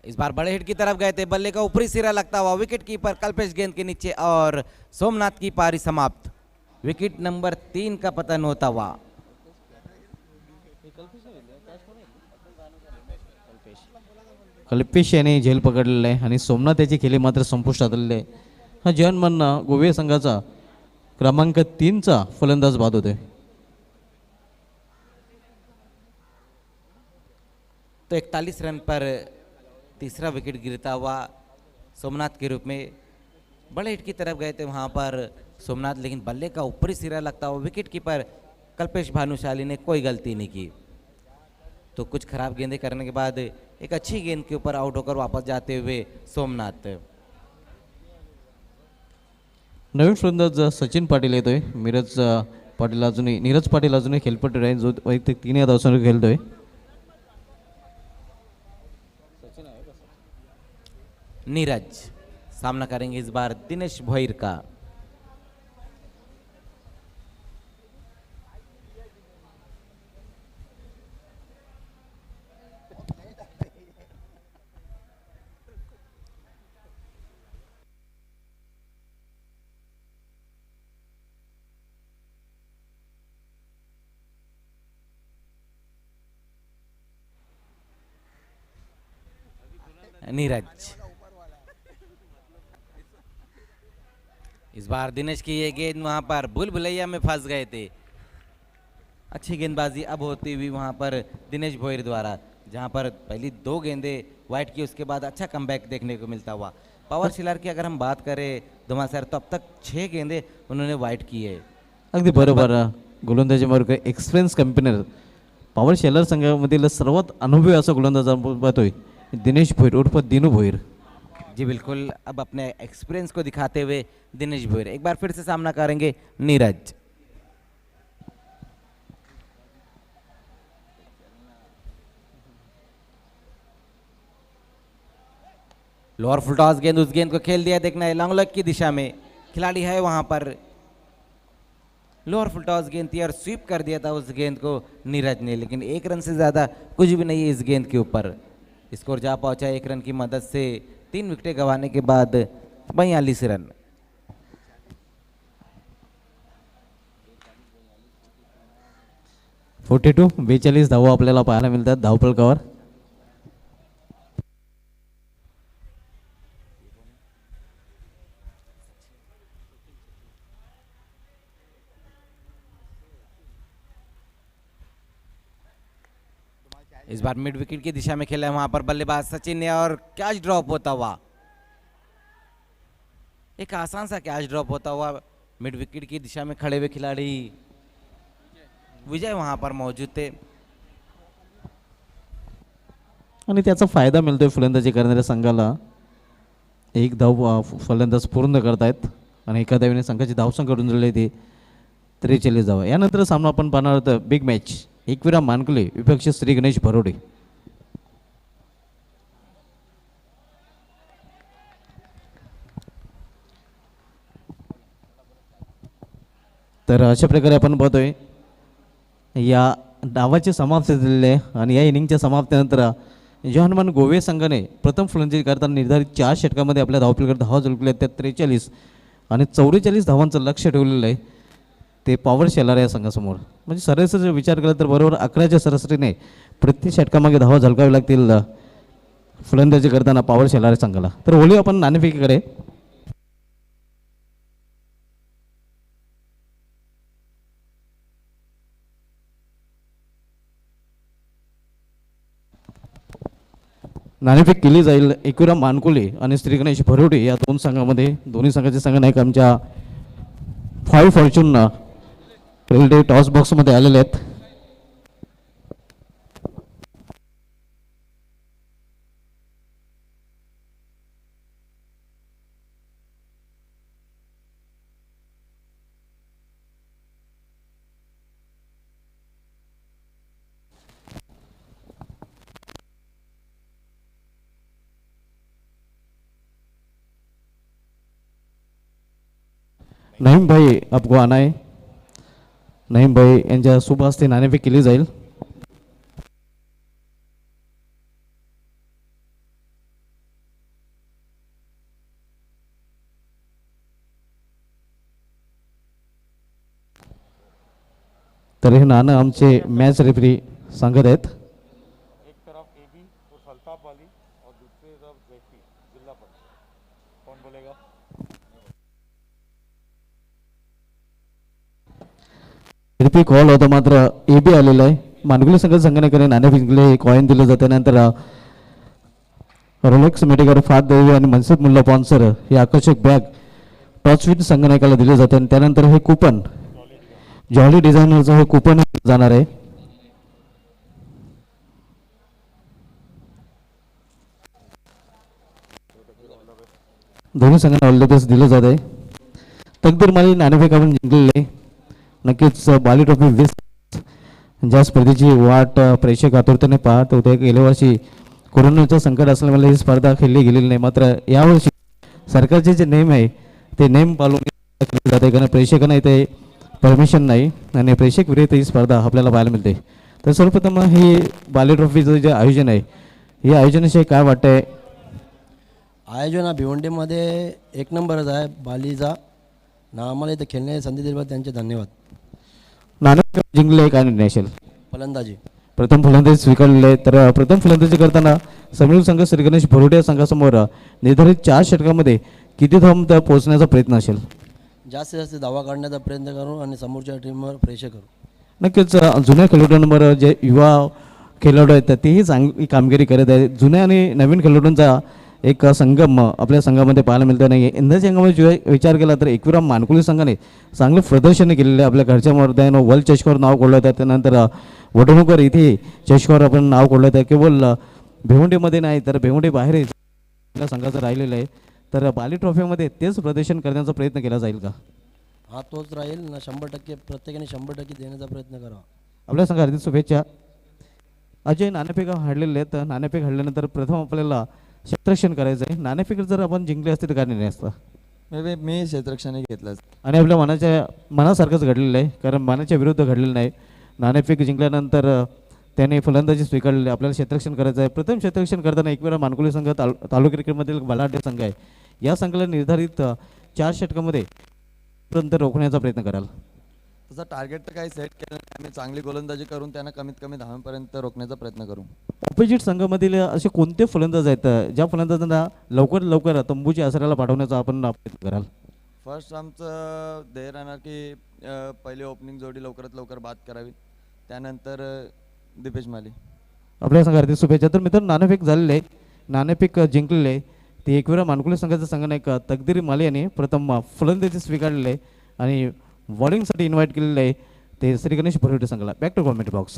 S2: इस बार बड़े हिट की तरफ गए थे, बल्ले का ऊपरी सिरा लगता हुआ विकेट कीपर कल्पेश गेंद के नीचे और सोमनाथ की पारी समाप्त. विकेट नंबर 3 का पतन होता हुआ.
S1: कल्पेश याने झेल पकडलेला आहे आणि सोमनाथ याची खेळी मात्र संपुष्टात आलेली आहे. हा जयन गोवे संघाचा क्रमांक 3चा फलंदाज बाद होतोय.
S2: तो 41 रन पर तीसरा विकेट गिरता हुआ सोमनाथ के रूप में. बड़े हिट की तरफ गए थे वहां पर सोमनाथ, लेकिन बल्ले का ऊपरी सिरा लगता हुआ विकेट कीपर कल्पेश भानुशाली ने कोई गलती नहीं की. तो कुछ खराब गेंदें करने के बाद एक अच्छी गेंद के ऊपर आउट होकर वापस जाते हुए सोमनाथ.
S1: नवीन फलंदाज सचिन पाटील येतोय. नीरज पाटील अजूनही खेळपट्टी आहे जो वैयक्तिक 3 या धावांसह खेळतोय.
S2: नीरज सामना करेंगे इस बार दिनेश भोईर का. नीरज। इस बार दिनेश की ये गेंद वहां पर भूल भुलैया में फंस गए थे। अच्छी गेंदबाजी अब होती हुई वहां पर दिनेश भोईर द्वारा, जहां पर पहली 2 गेंदें वाइट की, उसके बाद अच्छा कमबैक देखने को मिलता हुआ। पावर शिलार की अगर हम बात करें धुमासर, तो अब तक 6 गेंदें उन्होंने वाइट की है।
S1: अगदी बरोबर. गोलंदाजीवर एक्सपिरियन्स कंपनीर पॉवर शेलर संघामधील सर्वात अनुभवी असा गोलंदाज आपण पाहतोय दिनेश भोईर उर्फ दिनू भोईर.
S2: जी बिल्कुल, अब अपने एक्सपीरियंस को दिखाते हुए दिनेश भोईर एक बार फिर से सामना करेंगे नीरज। लोअर फुल टॉस गेंद, उस गेंद को खेल दिया, देखना है लॉन्ग लेग की दिशा में खिलाड़ी है वहां पर। लोअर फुल टॉस गेंद थी और स्वीप कर दिया था उस गेंद को नीरज ने, लेकिन 1 रन से ज्यादा कुछ भी नहीं है इस गेंद के ऊपर। स्कोर जा पहुंचा 1 रन की मदद से 3 विकेटें गंवाने के बाद 42 रन।
S1: फोर्टी 42 धावा आपल्याला पाहायला मिळतात धावफलकावर.
S2: इस बार मिड विकेट की दिशा में खेला है वहां पर बल्लेबाज सचिन ने, और कैच ड्रॉप होता हुआ, एक आसान सा कैच ड्रॉप होता हुआ मिड विकेट की दिशा में खड़े हुए खिलाड़ी विजय वहां पर मौजूद थे।
S1: आणि त्याचा फायदा मिळतोय फलंदाजी करणाऱ्या संघाला. 1 धाव फलंदाज पूर्ण करतायत आणि एका धावेने संघाची धावसंख्या करून दिलेली ती 43 धावा. यानंतर सामना आपण पाहणार आहोत बिग मॅच. एकविराम मानकुले विपक्ष श्री गणेश भरोडे. तर अशा प्रकारे आपण पाहतोय या डावाची समाप्ती झालेली आहे आणि या इनिंगच्या समाप्तीनंतर जॉनमन गोवे संघाने प्रथम फलंदाजी करताना निर्धारित 4 षटकामध्ये आपल्या धावफलकावर धावा झळकल्या त्या 43 आणि 44 धावांचं लक्ष ठेवलेलं आहे ते पॉवर शेलार या संघासमोर. म्हणजे सरासरी जर विचार केला तर बरोबर 11च्या सरासरीने प्रत्येक षटकामागे धावा झळकावी लागतील फलंदाजी करताना पॉवर शेलार संघाला. तर वळू आपण नाणेफेकीकडे. नाणेफेक केली जाईल एकविराम मानकुले आणि श्री गणेश भरोडे या 2 संघामध्ये. दोन्ही संघाचे संघनायक आमच्या 5 फॉर्च्यून रेल्वे टॉस बॉक्समध्ये आलेले आहेत. नईम भाई आपको आना है. नईम भाई यांच्या शुभ हस्ते नाणेफेक केली जाईल. तर हे नाणं आमचे मॅच रेफरी सांगत आहेत.
S3: एक तरफ एबी और अल्ताफ वाली और दूसरी तरफ जेपी जिला पर कौन बोलेगा?
S1: रेफरी कॉल होता मात्र एबी आलेला आहे. मानकुले संघाने नाणेफेकले कॉइन दिलं जाते. नंतर रोलेक्स मेडिकर फाद देवी आणि मनसुख मुल्ला पॉन्सर हे आकर्षक बॅग टॉचविन संघनायकाला दिले जाते. आणि त्यानंतर हे कुपन जॉली डिझायनरचं हे कुपन जाणार आहे. दोन्ही संघांना ऑल द बेस्ट दिलं जात आहे. तकदीर माली नाणेफेक आपण जिंकलेले. नक्कीच बाली ट्रॉफी 20 ज्या स्पर्धेची वाट प्रेक्षक आतुरतेने पाहत होते. गेल्या वर्षी कोरोनाचं संकट असल्यामुळे ही स्पर्धा खेळली गेलेली नाही. मात्र यावर्षी सरकारचे जे नियम आहे ते नियम पाळून केले जाते, कारण प्रेक्षकांना इथे परमिशन नाही आणि प्रेक्षक विरहित ही स्पर्धा आपल्याला पाहायला मिळते. तर सर्वप्रथम हे बाली ट्रॉफीचं जे आयोजन आहे या आयोजनाविषयी काय वाटतंय?
S4: आयोजन हा भिवंडीमध्ये एक नंबरच आहे बालीचा. ना आम्हाला इथं खेळण्याची संधी दिल्याबद्दल त्यांचे धन्यवाद.
S1: नाणेफेक जिंकले काय निर्णय असेल?
S4: फलंदाजी
S1: प्रथम फलंदाजी स्वीकारलेले आहे. तर प्रथम फलंदाजी करताना समीर संघ श्री गणेश भरोडे या संघासमोर निर्धारित 4 षटकामध्ये किती धाव पोहोचण्याचा प्रयत्न असेल?
S4: जास्तीत जास्त धावा काढण्याचा प्रयत्न करू आणि समोरच्या टीमवर प्रेशर करू.
S1: नक्कीच जुन्या खेळाडूंवर जे युवा खेळाडू आहेत तेही चांगली कामगिरी करत आहेत. जुन्या आणि नवीन खेळाडूंचा एक संगम आपल्या संघामध्ये पाहायला मिळतो नाही. यंदाच्या संघामध्ये विचार केला तर एकविराम मानकुली संघाने चांगलं प्रदर्शन केलेलं आहे. आपल्या घरच्या मैदानावर वर्ल्ड चषकावर नाव कोरलं होतं. त्यानंतर वडणूकर इथे चषकावर आपण नाव कोरलं होतं. केवळ भिवंडीमध्ये नाही तर भिवंडी बाहेर आपल्या संघाचं राहिलेलं आहे. तर बाली ट्रॉफीमध्ये तेच प्रदर्शन करण्याचा प्रयत्न केला जाईल का?
S4: हा तोच राहील ना. 100% प्रत्येकाने 100% देण्याचा प्रयत्न करावा.
S1: आपल्या संघ हार्दिक शुभेच्छा. अजय नाणेफेक हाडलेले आहेत. नाणेफेक हाडल्यानंतर प्रथम आपल्याला क्षेत्ररक्षण करायचं आहे. नाणेफेक जर आपण जिंकले असते तर काय निर्णय असता?
S5: मी क्षेत्ररक्षण घेतलं
S1: आणि आपल्या मनासारखंच घडलेलं आहे, कारण मनाच्या विरुद्ध घडलेलं नाही. नाणेफेक जिंकल्यानंतर त्याने फलंदाजी स्वीकारलेली. आपल्याला क्षेत्ररक्षण करायचं आहे. प्रथम क्षेत्ररक्षण करताना एकवेळा मानकुली संघ तालुका क्रिकेटमधील बलाढ्य संघ आहे. या संघाला निर्धारित 4 षटकामध्ये पर्यंत रोखण्याचा प्रयत्न कराल.
S5: तसं टार्गेट तर काही सेट केलं नाही. आम्ही चांगली गोलंदाजी करून त्यांना कमीत कमी धावांपर्यंत रोखण्याचा प्रयत्न करू.
S1: ऑपोजिट संघामधील असे कोणते फलंदाज आहेत ज्या फलंदाजांना लवकर तंबूच्या आसऱ्याला पाठवण्याचा आपण प्रयत्न कराल?
S5: फर्स्ट आमचं ध्येय राहणार की पहिली ओपनिंग जोडी लवकरात लवकर बाद करावी. त्यानंतर दीपेश माली.
S1: आपल्या संघ हार्दिक शुभेच्छा. तर मित्रांनो नाणेफेक झालेले आहे. नाणेफेक जिंकलेले आहे ते एकवेळा मानकुली संघाचा संघनायक तकदीर माली यांनी प्रथम फलंदाजी स्वीकारलेले आहे आणि बॉलिंगसाठी इन्व्हाइट केलेलं आहे ते श्री गणेश भरोडे संघाला. Back to commentary box.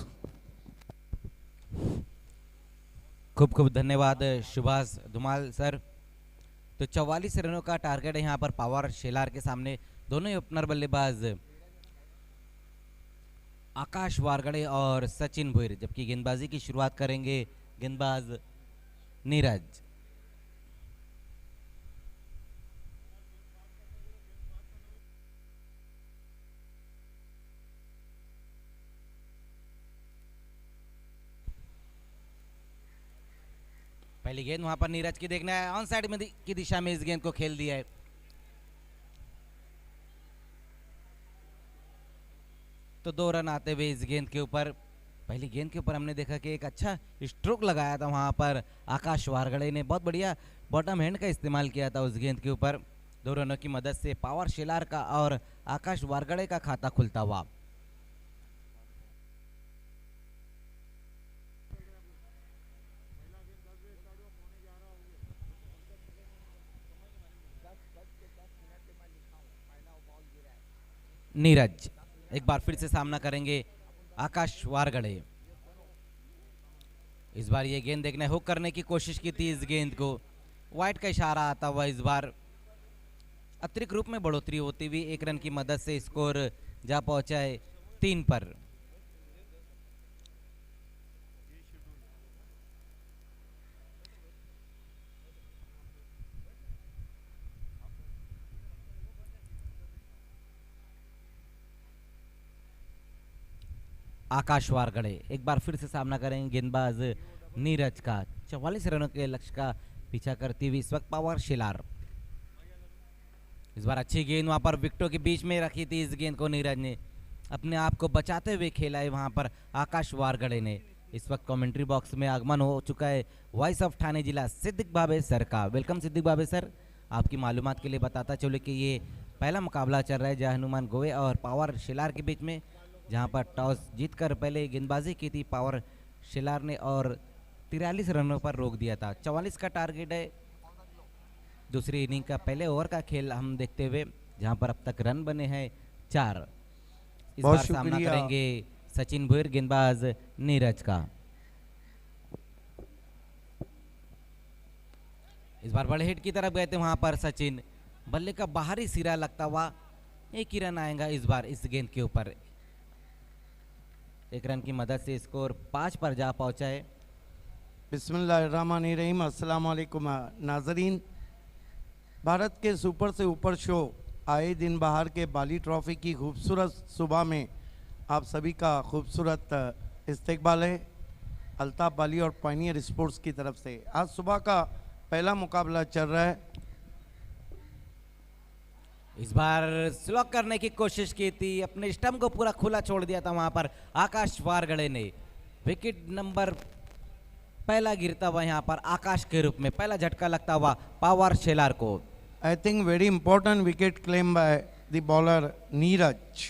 S2: खूब खूब धन्यवाद सुभाष धुमाल सर. तो 44 रनों का टारगेट है यहाँ पर पावर शेलार के सामने. दोनों ही ओपनर बल्लेबाज आकाश वारगड़े और सचिन भोईर, जबकि गेंदबाजी की शुरुआत करेंगे गेंदबाज नीरज. पहली गेंद वहां पर नीरज की देखना है. ऑन साइड में की दिशा में इस गेंद को खेल दिया है. तो 2 रन आते हुए इस गेंद के ऊपर. पहली गेंद के ऊपर हमने देखा कि एक अच्छा स्ट्रोक लगाया था वहां पर आकाश वारगड़े ने. बहुत बढ़िया बॉटम हैंड का इस्तेमाल किया था उस गेंद के ऊपर. 2 रनों की मदद से पावर शेलार का और आकाश वारगड़े का खाता खुलता हुआ. नीरज एक बार फिर से सामना करेंगे आकाश वारगड़े. इस बार ये गेंद देखने हुक करने की कोशिश की थी. इस गेंद को वाइड का इशारा आता हुआ इस बार अतिरिक्त रूप में बढ़ोतरी होती हुई 1 रन की मदद से स्कोर जा पहुंचा है 3 पर. आकाश वारगड़े एक बार फिर से सामना करेंगे गेंदबाज नीरज का. 44 रनों के लक्ष्य का पीछा करती हुई इस वक्त पावर शेलार. इस बार अच्छी गेंद वहां पर विकेटों के बीच में रखी थी. इस गेंद को नीरज ने अपने आप को बचाते हुए खेला है वहां पर आकाश वारगड़े ने. इस वक्त कमेंट्री बॉक्स में आगमन हो चुका है वॉइस ऑफ ठाणे जिला सिद्दिक भावे सर का. वेलकम सिद्दिक भावे सर. आपकी मालूमात के लिए बताता चलो कि ये पहला मुकाबला चल रहा है जय हनुमान गोवे और पावर शेलार के बीच में, जहां पर टॉस जीतकर पहले गेंदबाजी की थी पावर शेलार ने और 43 रनों पर रोक दिया था. 44 का टारगेट है. दूसरी इनिंग का पहले ओवर का खेल हम देखते हुए जहां पर अब तक रन बने हैं 4. इस बार सामना करेंगे सचिन भोईर गेंदबाज नीरज का. इस बार बड़े हिट की तरफ गए थे वहां पर सचिन. बल्ले का बाहरी सिरा लगता हुआ 1 ही रन आएगा इस बार इस गेंद के ऊपर. 1 रन की मदद से स्कोर 5 पर जा पहुंचा है.
S6: बिस्मिल्लाहिर्रहमानिर्रहीम. अस्सलाम वालेकुम नाजरीन. भारत के सुपर से ऊपर शो आए दिन बाहर के बाली ट्रॉफी की खूबसूरत सुबह में आप सभी का खूबसूरत इस्तकबाल है अल्ताफ बाली और पायनियर स्पोर्ट्स की तरफ से. आज सुबह का पहला मुकाबला चल रहा है.
S2: इस बार स्लॉक करने की कोशिश की थी. अपने स्टंप को पूरा खुला छोड़ दिया था वहां पर आकाश वारगड़े ने. विकेट नंबर पहला गिरता हुआ यहाँ पर आकाश के रूप में, पहला झटका लगता हुआ पावर शेलार को।
S6: I think very important wicket claim by the bowler Neeraj,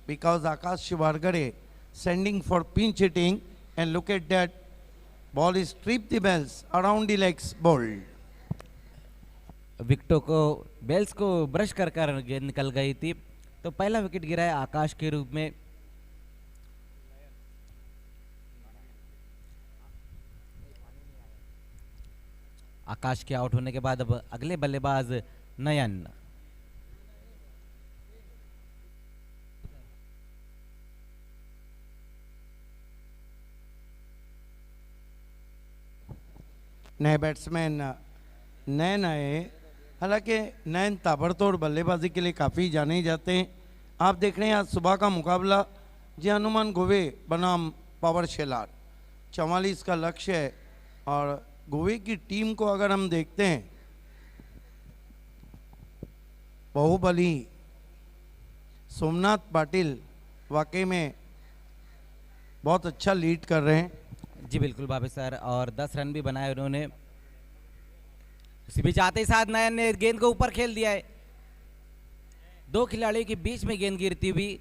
S6: because Akash Wargare sending for pinch hitting, and look at that, ball is stripped the bells around the legs, bowled.
S2: विकेटों को bells को brush कर कर गेंद निकल गई थी, तो पहला विकेट गिरा है आकाश के रूप में। आकाश के आउट होने के बाद अब अगले बल्लेबाज नयन।
S6: नए बैट्समैन नयन आए, हालांकि नयन ताबड़तोड़ बल्लेबाजी के लिए काफ़ी जाने जाते हैं। आप देख रहे हैं आज सुबह का मुकाबला जी हनुमान गोवे बनाम पावर शेलार, 44 का लक्ष्य है। और गोवे की टीम को अगर हम देखते हैं, बाहुबली सोमनाथ पाटिल वाकई में बहुत अच्छा लीड कर रहे हैं।
S2: जी बिल्कुल भाभी सर, और 10 रन भी बनाए उन्होंने। उसी बीच आते ही साथ नयन ने गेंद को ऊपर खेल दिया है, दो खिलाड़ियों के बीच में गेंद गिरती हुई।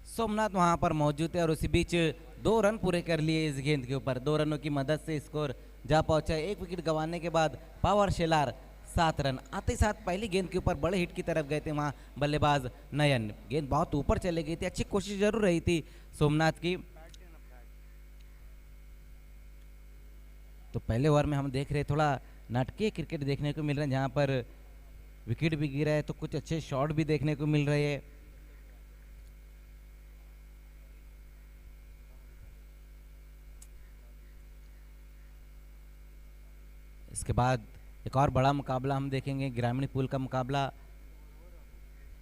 S2: सोमनाथ वहां पर मौजूद है और उसी बीच 2 रन पूरे कर लिए इस गेंद के ऊपर। 2 रनों की मदद से स्कोर जा पहुंचा। एक विकेट गंवाने के बाद पावर शेलार 7 रन। आते ही साथ पहली गेंद के ऊपर बड़े हिट की तरफ गए थे वहां बल्लेबाज नयन। गेंद बहुत ऊपर चले गई थी, अच्छी कोशिश जरूर रही थी सोमनाथ की। तो पहले ओवर में हम देख रहे थोड़ा नाटकीय क्रिकेट देखने को मिल रहा है, जहां पर विकेट भी गिरा है तो कुछ अच्छे शॉट भी देखने को मिल रहे हैं। इसके बाद एक और बड़ा मुकाबला हम देखेंगे, ग्रामीण पूल का मुकाबला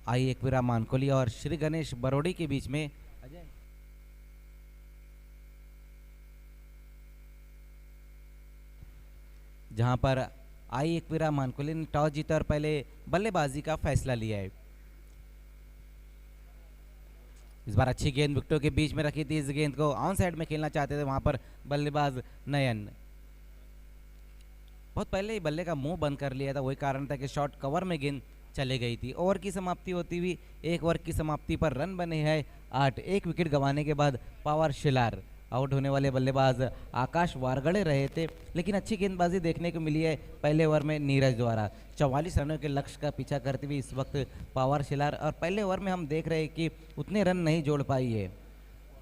S2: आई एकवीरा मानकोली और श्री गणेश बरोड़ी के बीच में। जहां पर आई एकवीरा मानकोली ने टॉस जीता और पहले बल्लेबाजी का फैसला लिया है। इस बार अच्छी गेंद विकेटों के बीच में रखी थी। इस गेंद को ऑन साइड में खेलना चाहते थे वहां पर बल्लेबाज नयन। बहुत पहले ही बल्ले का मुंह बंद कर लिया था, वही कारण था कि शॉर्ट कवर में गेंद चले गई थी। ओवर की समाप्ति होती हुई 1 ओवर की समाप्ति पर रन बने हैं 8। एक विकेट गंवाने के बाद पावर शेलार। आउट होने वाले बल्लेबाज आकाश वारगड़े रहे थे, लेकिन अच्छी गेंदबाजी देखने को मिली है पहले ओवर में नीरज द्वारा। 44 रनों के लक्ष्य का पीछा करते हुए इस वक्त पावर शेलार, और पहले ओवर में हम देख रहे हैं कि उतने रन नहीं जोड़ पाई है।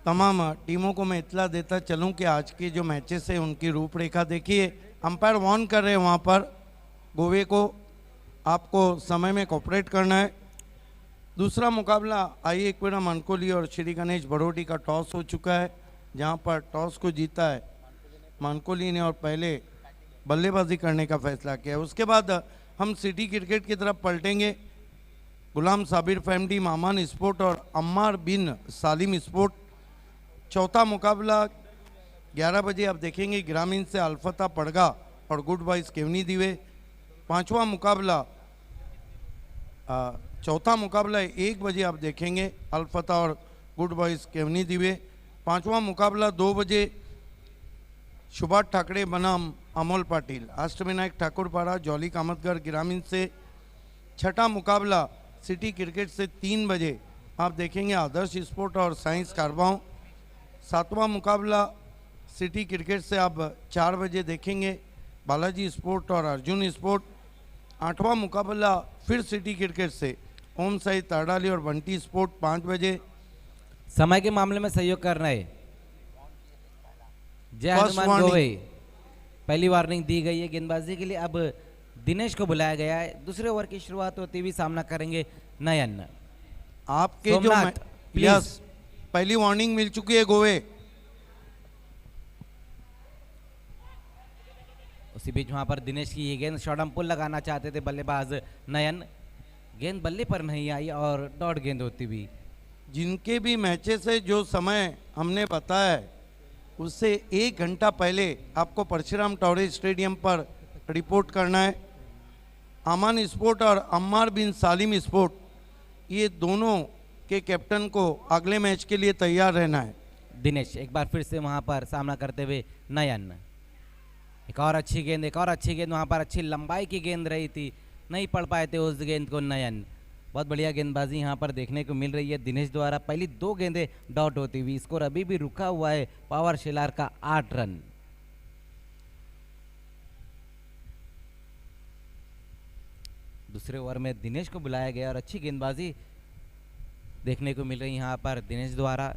S6: तमाम टीमों को मैं इत्तला देता चलूं कि आज के जो मैचेस है उनकी रूपरेखा देखिए। अंपायर वार्न कर रहे हैं वहाँ पर गोवे को, आपको समय में कोऑपरेट करना है। दूसरा मुकाबला आई एकवीरा मानकोली और श्री गणेश बरोडी का टॉस हो चुका है, जहाँ पर टॉस को जीता है मानकोली ने और पहले बल्लेबाजी करने का फैसला किया। उसके बाद हम सिटी क्रिकेट की तरफ पलटेंगे। गुलाम साबिर फैमिली मामान स्पोर्ट और अम्मार बिन सालिम स्पोर्ट। चौथा मुकाबला 11 बजे आप देखेंगे, ग्रामीण से अल्फता पड़गा और गुड बॉयज केवनी दिवे। पांचवा मुकाबला चौथा मुकाबला 1 बजे आप देखेंगे, अल्फता और गुड बॉयज केवनी दिवे। पांचवा मुकाबला 2 बजे सुभाष ठाकरे बनाम अमोल पाटिल, अष्टविनायक ठाकुरपाड़ा जौली कामतगर ग्रामीण से। छठा मुकाबला सिटी क्रिकेट से 3 बजे आप देखेंगे, आदर्श स्पोर्ट और साइंस कारबाओं। सातवां मुकाबला सिटी क्रिकेट से आप 4 बजे देखेंगे, बालाजी स्पोर्ट और अर्जुन स्पोर्ट। आठवां मुकाबला फिर सिटी क्रिकेट से ओम साई ताड़ाली और बंटी स्पोर्ट 5 बजे।
S2: समय के मामले में सहयोग कर रहे जय
S6: First
S2: हनुमान
S6: warning.
S2: गोवे। पहली वार्निंग दी गई है गेंदबाजी के लिए। अब दिनेश को बुलाया गया है। दूसरे ओवर की शुरुआत होती हुई सामना करेंगे नयन।
S6: आपके जो
S2: सोमनाथ, प्लीज।
S6: यस, पहली वार्निंग मिल चुकी है गोवे।
S2: उसी बीच वहां पर दिनेश की ये गेंद शॉर्ट पुल लगाना चाहते थे बल्लेबाज नयन। गेंद बल्ले पर नहीं आई और डॉट गेंद होती हुई।
S6: जिनके भी मैचेस से जो समय हमने बताया है उससे 1 घंटा पहले आपको परशुराम टॉरेज स्टेडियम पर रिपोर्ट करना है। अमान स्पोर्ट और अम्मार बिन सालिम स्पोर्ट, ये दोनों के कैप्टन को अगले मैच के लिए तैयार रहना है।
S2: दिनेश एक बार फिर से वहां पर सामना करते हुए नयन। एक और अच्छी गेंद वहां पर अच्छी लंबाई की गेंद रही थी, नहीं पढ़ पाए थे उस गेंद को नयन। बहुत बढ़िया गेंदबाजी यहाँ पर देखने को मिल रही है दिनेश द्वारा। पहली 2 गेंदें डॉट होती हुई, स्कोर अभी भी रुका हुआ है पावर शिलार का 8 रन। दूसरे ओवर में दिनेश को बुलाया गया और अच्छी गेंदबाजी देखने को मिल रही यहाँ पर दिनेश द्वारा।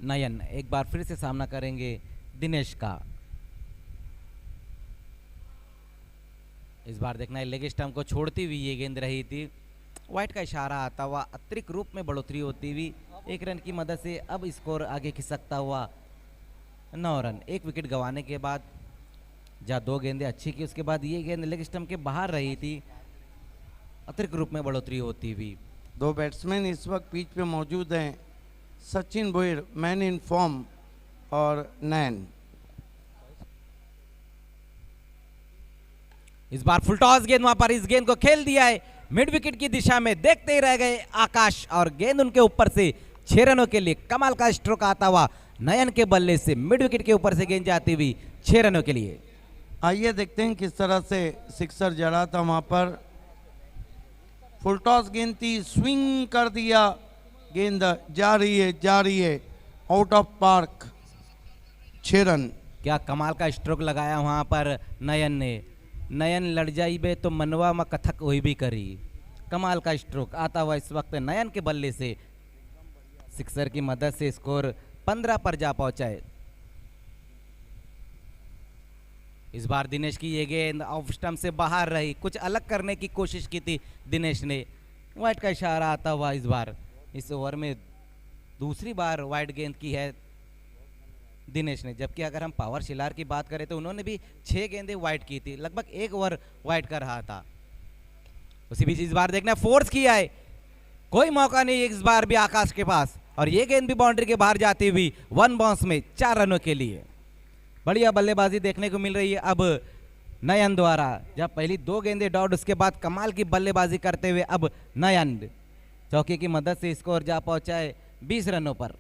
S2: नयन एक बार फिर से सामना करेंगे दिनेश का। इस बार देखना है लेग स्टंप को छोड़ती हुई ये गेंद रही थी, वाइट का इशारा आता हुआ अतिरिक्त रूप में बढ़ोतरी होती हुई 1 रन की मदद से अब स्कोर आगे खिसकता हुआ 9 रन। 1 विकेट गंवाने के बाद जहाँ 2 गेंदें अच्छी की, उसके बाद ये गेंद लेग स्टंप के बाहर रही थी, अतिरिक्त रूप में बढ़ोतरी होती हुई।
S6: 2 बैट्समैन इस वक्त पिच पे मौजूद हैं, Sachin Bhoyar man in form और नैन।
S2: इस बार फुल टॉस गेंद वहां पर इस गेंद को खेल दिया है मिड विकेट की दिशा में, देखते ही रह गए आकाश और गेंद उनके ऊपर से 6 रनों के लिए कमाल का स्ट्रोक आता हुआ नयन के बल्ले से मिड विकेट के ऊपर से गेंद जाती हुई 6 रनों के लिए।
S6: आइए देखते हैं किस तरह से सिक्सर जड़ा था वहां पर। फुल टॉस गेंद थी, स्विंग कर दिया, गेंद जा रही है आउट ऑफ पार्क, 6 रन।
S2: क्या कमाल का स्ट्रोक लगाया वहां पर नयन ने। नयन लड़ जाई बे तो मनवा में कथक हुई भी करी। कमाल का स्ट्रोक आता हुआ इस वक्त नयन के बल्ले से सिक्सर की मदद से स्कोर 15 पर जा पहुंचा है। इस बार दिनेश की ये गेंद ऑफ स्टंप से बाहर रही, कुछ अलग करने की कोशिश की थी दिनेश ने, वाइट का इशारा आता हुआ इस बार इस ओवर में दूसरी बार वाइड गेंद की है दिनेश ने। जबकि अगर हम पावर शिलार की बात करें तो उन्होंने भी 6 गेंदें वाइड की थी, लगभग 1 ओवर वाइड कर रहा था। उसी बीच इस बार देखना फोर्स किया है, कोई मौका नहीं इस बार भी आकाश के पास, और ये गेंद भी बाउंड्री के बाहर जाती हुई 1 बाउंस में 4 रनों के लिए। बढ़िया बल्लेबाजी देखने को मिल रही है अब नयन द्वारा। जब पहली 2 गेंदें डॉट, उसके बाद कमाल की बल्लेबाजी करते हुए अब नयन चौके की मदद से स्कोर जा पहुंचा है 20 रनों पर।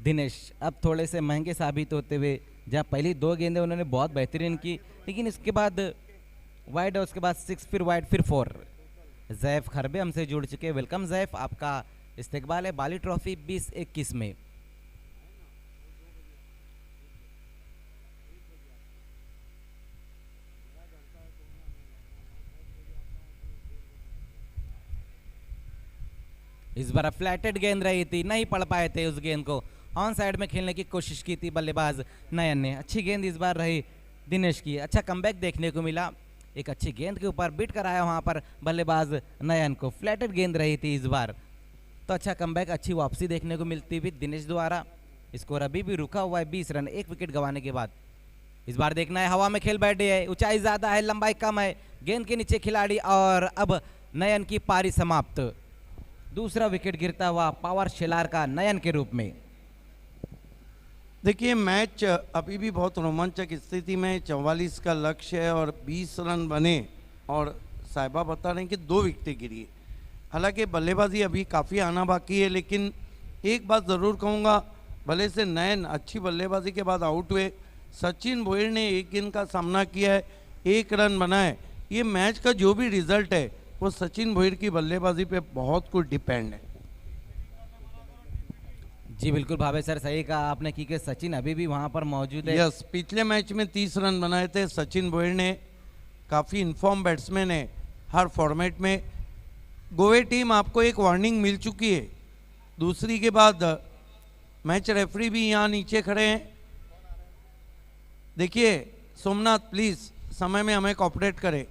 S2: दिनेश अब थोड़े से महंगे साबित होते हुए, जहाँ पहली 2 गेंदें उन्होंने बहुत बेहतरीन की, लेकिन इसके बाद वाइड और उसके बाद 6 फिर वाइड फिर 4। जैफ खरबे हमसे जुड़ चुके, वेलकम जैफ, आपका इस्तेकबाल है बाली ट्रॉफी 2021 में। इस बार फ्लैटेड गेंद रही थी, नहीं पढ़ पाए थे उस गेंद को, ऑन साइड में खेलने की कोशिश की थी बल्लेबाज नयन ने। अच्छी गेंद इस बार रही दिनेश की, अच्छा कमबैक देखने को मिला, एक अच्छी गेंद के ऊपर बीट कराया वहां पर बल्लेबाज नयन को। फ्लैटेड गेंद रही थी इस बार, तो अच्छा कमबैक, अच्छी वापसी देखने को मिलती हुई दिनेश द्वारा। स्कोर अभी भी रुका हुआ है 20 रन 1 विकेट गंवाने के बाद। इस बार देखना है हवा में खेल बैठे है, ऊंचाई ज्यादा है, लंबाई कम है, गेंद के नीचे खिलाड़ी, और अब नयन की पारी समाप्त। दूसरा विकेट गिरता हुआ पावर शिलार का नयन के रूप में।
S6: देखिए मैच अभी भी बहुत रोमांचक स्थिति में, 44 का लक्ष्य है और 20 रन बने, और साहिबा बता रहे हैं कि 2 विकेटें गिरी। हालांकि बल्लेबाजी अभी काफ़ी आना बाकी है, लेकिन एक बात ज़रूर कहूँगा, भले से नयन अच्छी बल्लेबाजी के बाद आउट हुए, सचिन भोयर ने 1 गेंद का सामना किया है, 1 रन बनाए। ये मैच का जो भी रिजल्ट है वो सचिन भोयर की बल्लेबाजी पे बहुत कुछ डिपेंड है।
S2: जी बिल्कुल भावे सर, सही कहा आपने कि सचिन अभी भी वहां पर मौजूद है।
S6: यस, पिछले मैच में 30 रन बनाए थे सचिन भोयर ने, काफ़ी इन्फॉर्म बैट्समैन है हर फॉर्मेट में। गोवे टीम आपको एक वार्निंग मिल चुकी है, दूसरी के बाद मैच रेफरी भी यहाँ नीचे खड़े हैं। देखिए सोमनाथ प्लीज़ समय में हमें कोऑपरेट करें,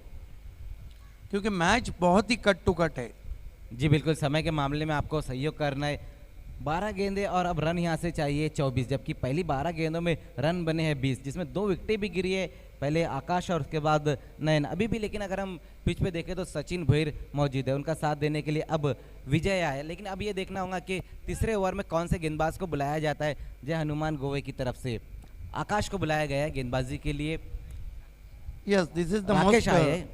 S6: क्योंकि मैच बहुत ही कट टू कट है।
S2: जी बिल्कुल, समय के मामले में आपको सहयोग करना है। 12 गेंदे और अब रन यहाँ से चाहिए 24, जबकि पहली 12 गेंदों में रन बने हैं 20, जिसमें 2 विकेटें भी गिरी है, पहले आकाश और उसके बाद नयन। अभी भी लेकिन अगर हम पिच पे देखें तो सचिन भोईर मौजूद है, उनका साथ देने के लिए अब विजय आया है। लेकिन अब ये देखना होगा कि तीसरे ओवर में कौन से गेंदबाज को बुलाया जाता है। जय हनुमान गोवे की तरफ से आकाश को बुलाया गया है गेंदबाजी के लिए।
S6: Yes, this is the
S2: Rakesh आए हैं।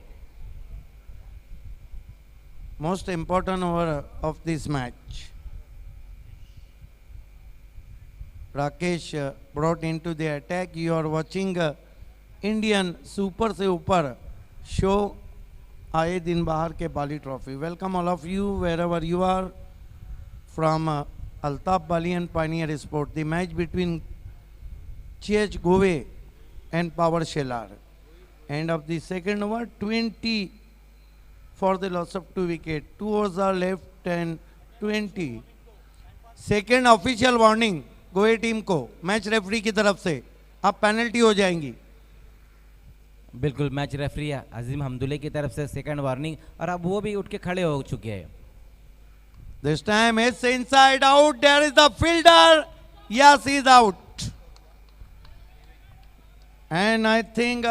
S6: most important over of this match. Rakesh brought into the attack. You are watching Indian Super से ऊपर show आए दिन बाहर के बाली trophy. Welcome all of you wherever you are from Altaf Bali and Pioneer Sport. The match between CH Gove and Power Shelar. End of the second over, 20 for the loss of 2 wickets. 2 overs are left and 20. Second official warning गोए team को match referee की तरफ से, अब penalty हो जाएंगी.
S2: बिल्कुल, match referee अजीम हमदुल्ले की तरफ से सेकंड वार्निंग, और अब वो भी उठ के खड़े हो चुके हैं.
S6: This time it's inside out. There is the fielder. Yes, he is out. And I think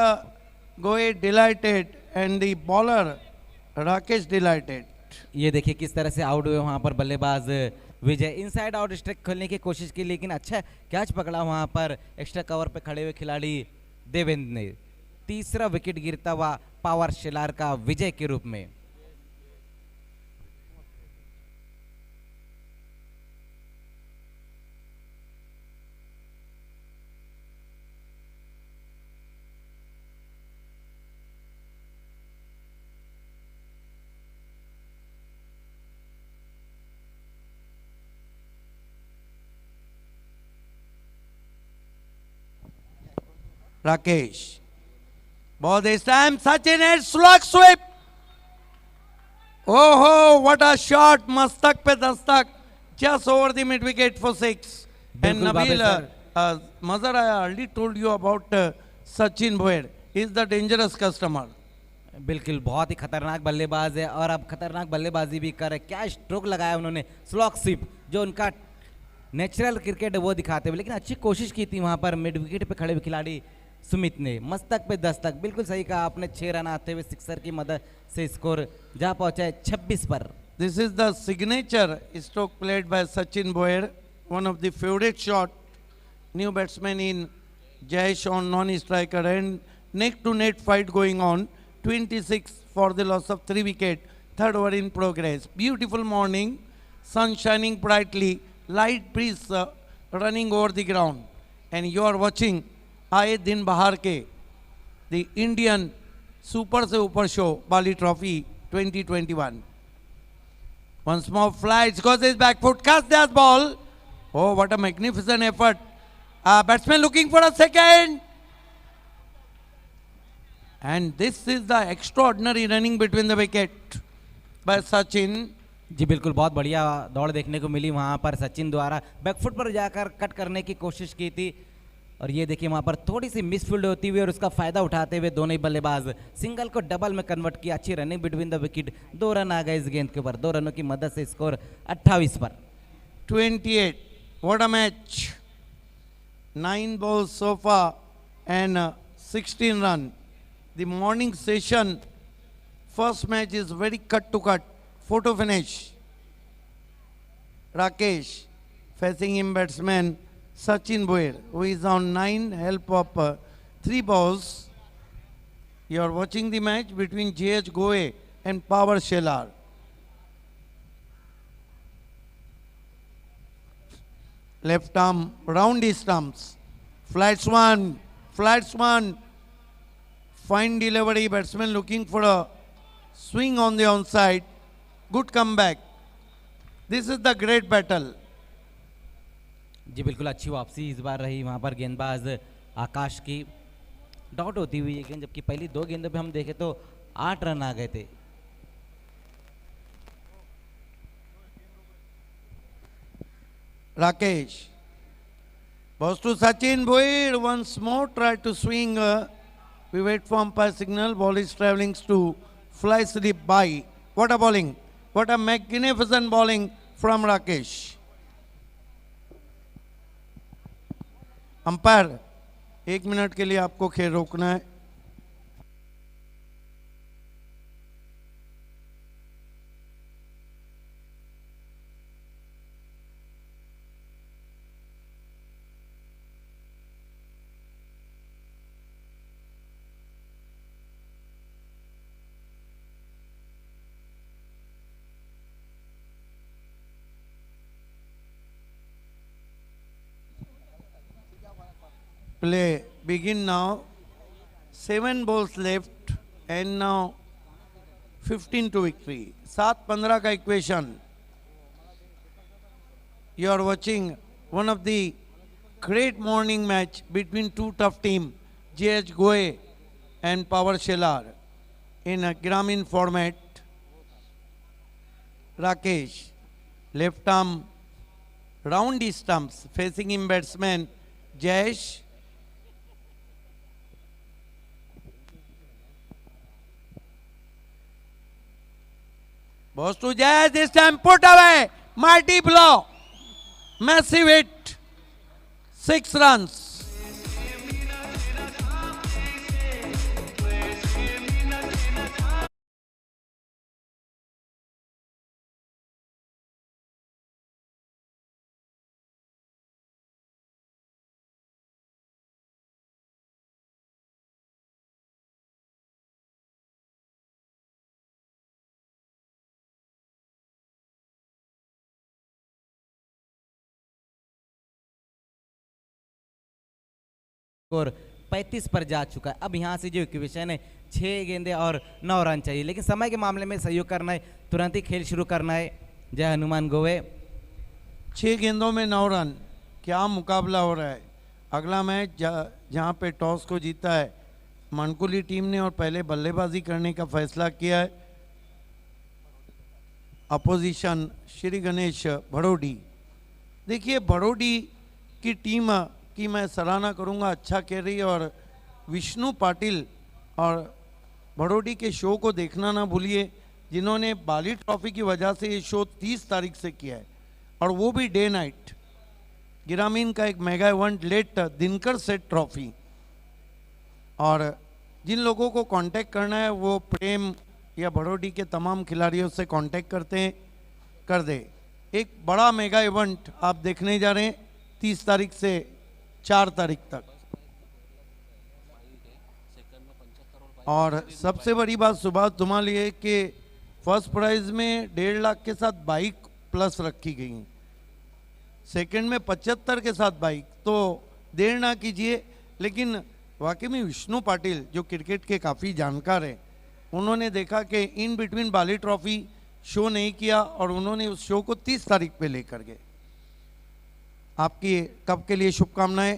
S6: Goe delighted and the bowler Rakesh delighted.
S2: ये देखिए किस तरह से आउट हुए वहां पर बल्लेबाज विजय. इनसाइड आउट स्ट्राइक खोलने की कोशिश की, लेकिन अच्छा कैच पकड़ा वहां पर एक्स्ट्रा कवर पे खड़े हुए खिलाड़ी देवेंद्र ने. तीसरा विकेट गिरता हुआ पावर शेलार का विजय के रूप में.
S6: Rakesh. Ball this time. Sachin and slug sweep. Oh, what a shot. Mastak pe dastak. Just over the mid wicket for 6. And
S2: बिल्कुल बाबे
S6: Nabil,
S2: sir.
S6: Mazhar, I already told you about Sachin Bhoir. He is the dangerous customer.
S2: बिल्कुल बहुत ही खतरनाक बल्लेबाज है, और अब खतरनाक बल्लेबाजी भी कर रहे. क्या स्ट्रोक लगाया उन्होंने, स्लॉक स्वीप, जो उनका नेचुरल क्रिकेट है वो दिखाते हुए. लेकिन अच्छी कोशिश की थी वहां पर मिड विकेट पे खड़े हुए खिलाड़ी सुमित ने. मस्तक पे दस्तक, बिल्कुल सही कहा आपने. 6 रन आते हुए सिक्सर की मदद से स्कोर जा पहुंचा है 26 पर.
S6: This is the signature stroke played by Sachin Bhoir, one of the favorite shot. New batsman in Jayesh on non-striker, and neck to net fight going on. 26 for the loss of 3 wickets. Third over in progress. Beautiful morning, sun shining brightly, light breeze running over the ground, and you are watching आए दिन बाहर के the Indian Super से ऊपर show Bali Trophy 2021. Once more flies, goes his back foot, casts that ball. Oh, what a magnificent effort. Batsman looking for a second. And this is the extraordinary running between the wicket by Sachin.
S2: जी बिल्कुल, बहुत बढ़िया दौड़ देखने को मिली वहां पर सचिन द्वारा. Back foot पर जाकर कट करने की कोशिश की थी, और ये देखिए वहां पर थोड़ी सी मिसफील्ड होती हुई और उसका फायदा उठाते हुए दोनों ही बल्लेबाज सिंगल को डबल में कन्वर्ट किया. अच्छी running between the wicket. 2 run आ गए इस गेंद के ऊपर. 2 रनों की मदद से स्कोर 28 पर.
S6: 28. What a match. 9 balls so far and 16 run. The morning session, first match is very cut to cut. Photo finish. Rakesh facing him batsman Sachin Bhoir, who is on 9, help of 3 balls. You are watching the match between JH Goe and Power Shelar. Left arm round his stumps. Flights one. Fine delivery. Batsman looking for a swing on the onside. Good comeback. This is the great battle.
S2: जी बिल्कुल, अच्छी वापसी इस बार रही वहां पर गेंदबाज आकाश की. Dot होती हुई ये गेंद, जबकि पहली 2 गेंदों पे हम देखें तो 8 रन आ गए थे.
S6: Rakesh. Balls to Sachin Bhoir. Once more try to swing. We wait for umpire signal. Ball is traveling to fly slip by. What a bowling. What a magnificent bowling from Rakesh. Umpire 1 minute के लिए आपको खेल रोकना है। Play begin now. 7 balls left and now 15 to victory. 7-15 का equation. You are watching one of the great morning match between two tough teams, JH Goe and Power Shelar, in a Gramin format. Rakesh, left arm, round the stumps, facing him batsman Jayesh. Balls to Jayesh, this time put away, mighty blow, massive hit, 6 runs.
S2: Score 35 पर जा चुका है। अब यहाँ से जो equation है 6 गेंदे और 9 रन चाहिए, लेकिन समय के मामले में सहयोग करना है, तुरंत ही खेल शुरू करना है। जय हनुमान गोवे।
S6: 6 गेंदों में 9 रन, क्या मुकाबला हो रहा है। अगला मैच जहाँ पे टॉस को जीता है मनकुली टीम ने और पहले बल्लेबाजी करने का फैसला किया है अपोजिशन श्री गणेश भड़ोडी। देखिए भड़ोडी की टीम की मैं सराहना करूंगा, अच्छा खेल रही है। और विष्णु पाटिल और भड़ोडी के शो को देखना ना भूलिए, जिन्होंने बाली ट्रॉफी की वजह से ये शो 30 तारीख से किया है और वो भी डे नाइट। ग्रामीण का एक mega event late Dinkar Set trophy. और जिन लोगों को कांटेक्ट करना है वो प्रेम या भड़ोडी के तमाम खिलाड़ियों से कांटेक्ट कर दे। एक बड़ा मेगा इवेंट आप देखने जा रहे हैं 30 तारीख से 4 तारीख तक। और सबसे बड़ी बात सुभाष तुम्हारे लिए कि फर्स्ट प्राइज में 1.5 लाख के साथ बाइक प्लस रखी गई है, सेकंड में 75 के साथ बाइक। तो देर ना कीजिए। लेकिन वाकई में विष्णु पाटिल जो क्रिकेट के काफ़ी जानकार हैं, उन्होंने देखा कि in between Bali trophy show नहीं किया और उन्होंने उस शो को 30 तारीख पे लेकर गए। आपकी कब के लिए शुभकामनाएं।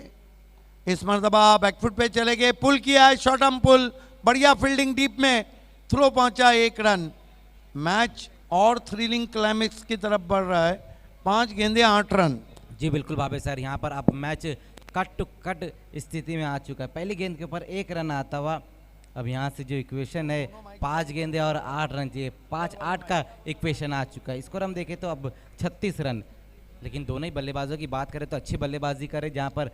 S6: इस मरतबा बैकफुट पे चले गए, पुल किया है, शॉर्ट आर्म पुल, बढ़िया फील्डिंग डीप में, थ्रो पहुंचा, 1 रन। मैच और थ्रिलिंग क्लाइमेक्स की तरफ बढ़ रहा है। 5 गेंदे 8 रन।
S2: जी बिल्कुल भावे सर, यहाँ पर अब मैच कट टू कट स्थिति में आ चुका है। पहली गेंद के ऊपर 1 रन आता हुआ, अब यहाँ से जो इक्वेशन है 5 गेंदे और 8 रन चाहिए, 5-8 का इक्वेशन आ चुका है। स्कोर हम देखें तो अब 36 रन। लेकिन दोनों ही बल्लेबाजों की बात करें तो अच्छी बल्लेबाजी करे, जहाँ पर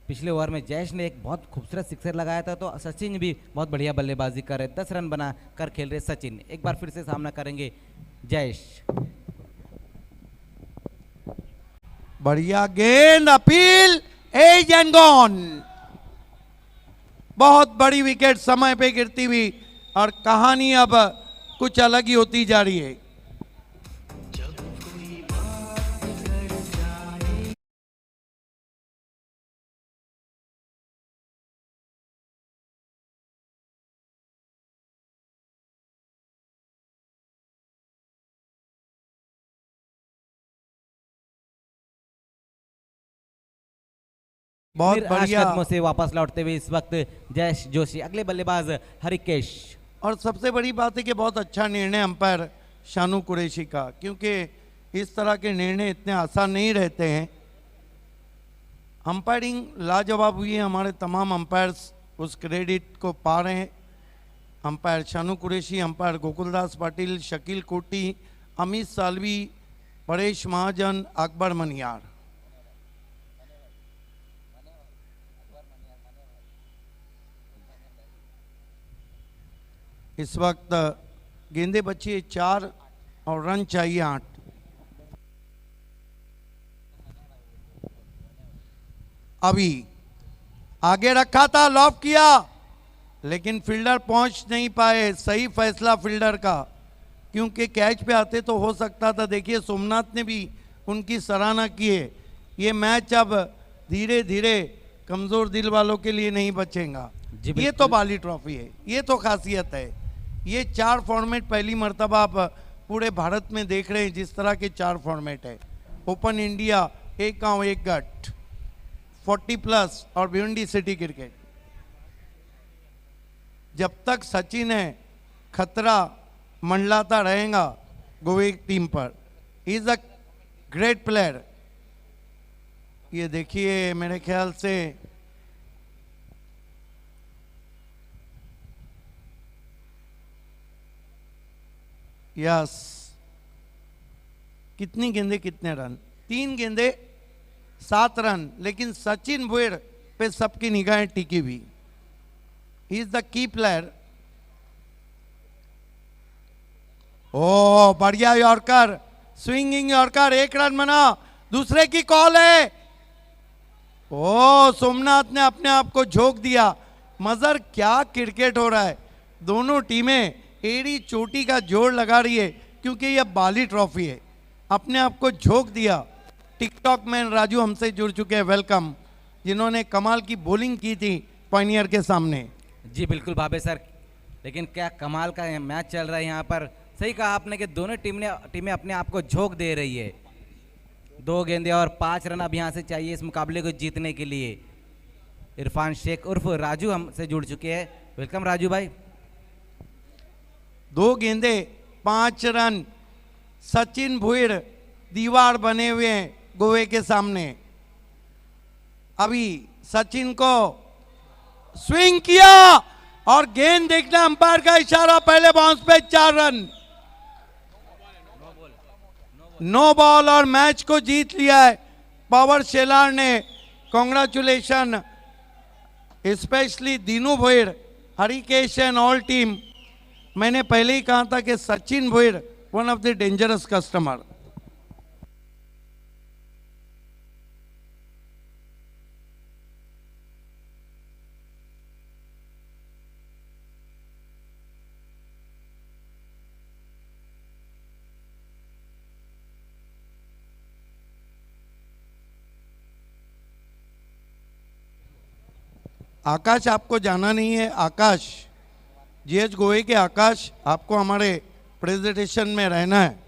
S2: पिछले ओवर में जयेश ने एक बहुत खूबसूरत सिक्सर लगाया था, तो सचिन भी बहुत बढ़िया बल्लेबाजी कर रहे। 10 रन बना कर खेल रहे सचिन। एक बार फिर से सामना करेंगे जयेश।
S6: बढ़िया गेंद, अपील, एज एंड गॉन। बहुत बड़ी विकेट समय पे गिरती हुई और कहानी अब कुछ अलग ही होती जा रही है। बहुत बढ़िया
S2: कदमों से वापस लौटते हुए इस वक्त जयेश जोशी। अगले बल्लेबाज हरिकेश।
S6: और सबसे बड़ी बात है कि बहुत अच्छा निर्णय अंपायर शानू कुरैशी का, क्योंकि इस तरह के निर्णय इतने आसान नहीं रहते हैं। अंपायरिंग लाजवाब हुई है, हमारे तमाम अंपायर्स उस क्रेडिट को पा रहे हैं। अंपायर शानू कुरैशी, अंपायर गोकुलदास पाटिल, शकील कोटी, अमित सालवी, परेश महाजन, अकबर मनियार। इस वक्त गेंदे बची है 4 और रन चाहिए 8। अभी आगे रखा था, लॉफ किया, लेकिन फील्डर पहुंच नहीं पाए। सही फैसला फील्डर का, क्योंकि कैच पे आते तो हो सकता था। देखिए सोमनाथ ने भी उनकी सराहना की है। ये मैच अब धीरे धीरे कमज़ोर दिल वालों के लिए नहीं बचेगा।
S2: जी,
S6: ये तो बाली ट्रॉफी है, ये तो खासियत है। ये 4 फॉर्मेट पहली मर्तबा आप पूरे भारत में देख रहे हैं। जिस तरह के 4 फॉर्मेट है, ओपन इंडिया, एक गांव एक गट, 40+ और भिवंडी सिटी क्रिकेट। जब तक सचिन है, खतरा मंडलाता रहेगा गोवे टीम पर। Is a great player. ये देखिए मेरे ख्याल से यस, कितनी गेंदे कितने रन? 3 गेंदे 7 रन, लेकिन सचिन भुयर पे सबकी निगाहें टिकी हुई। He is the key player. Oh बढ़िया यॉर्कर, स्विंगिंग यॉर्कर, 1 रन बना। दूसरे की कॉल है। ओ सोमनाथ ने अपने आप को झोंक दिया। मगर क्या क्रिकेट हो रहा है। दोनों टीमें एड़ी चोटी का जोर लगा रही है, क्योंकि यह बाली ट्रॉफी है। अपने आप को झोंक दिया। टिकटॉक मैन राजू हमसे जुड़ चुके हैं, वेलकम, जिन्होंने कमाल की बॉलिंग की थी पायनियर के सामने।
S2: जी बिल्कुल भावे सर, लेकिन क्या कमाल का मैच चल रहा है यहाँ पर। सही कहा आपने कि दोनों टीमें अपने आप को झोंक दे रही है। 2 गेंदे और 5 रन अब यहाँ से चाहिए इस मुकाबले को जीतने के लिए। इरफान शेख उर्फ राजू हमसे जुड़ चुके हैं, वेलकम राजू भाई।
S6: 2 गेंदे 5 रन। सचिन भुयर दीवार बने हुए हैं गोवे के सामने। अभी सचिन को स्विंग किया और गेंद देखना, अंपायर का इशारा, पहले बाउंस पे 4 रन। नो बॉल और मैच को जीत लिया है पावर शेलार ने। Congratulation specially Dinu Bhoyar, Harikesh and all team. मैंने पहले ही कहा था कि Sachin Bhoyar one of the dangerous customer. Akash आपको जाना नहीं है। आकाश, जीएच गोवे के आकाश, आपको हमारे प्रेजेंटेशन में रहना है।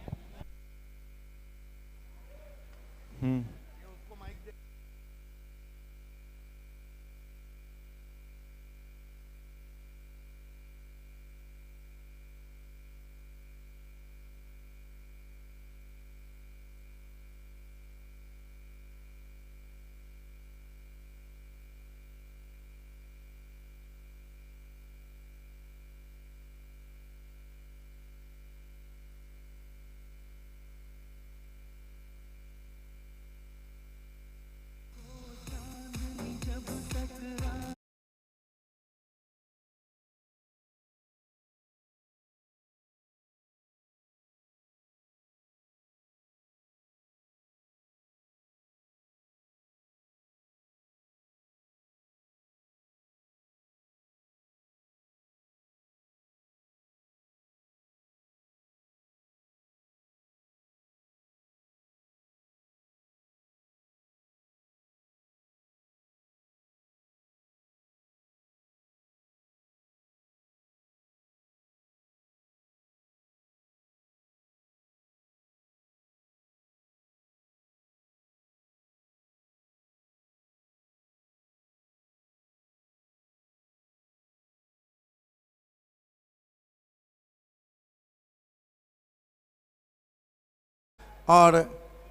S6: और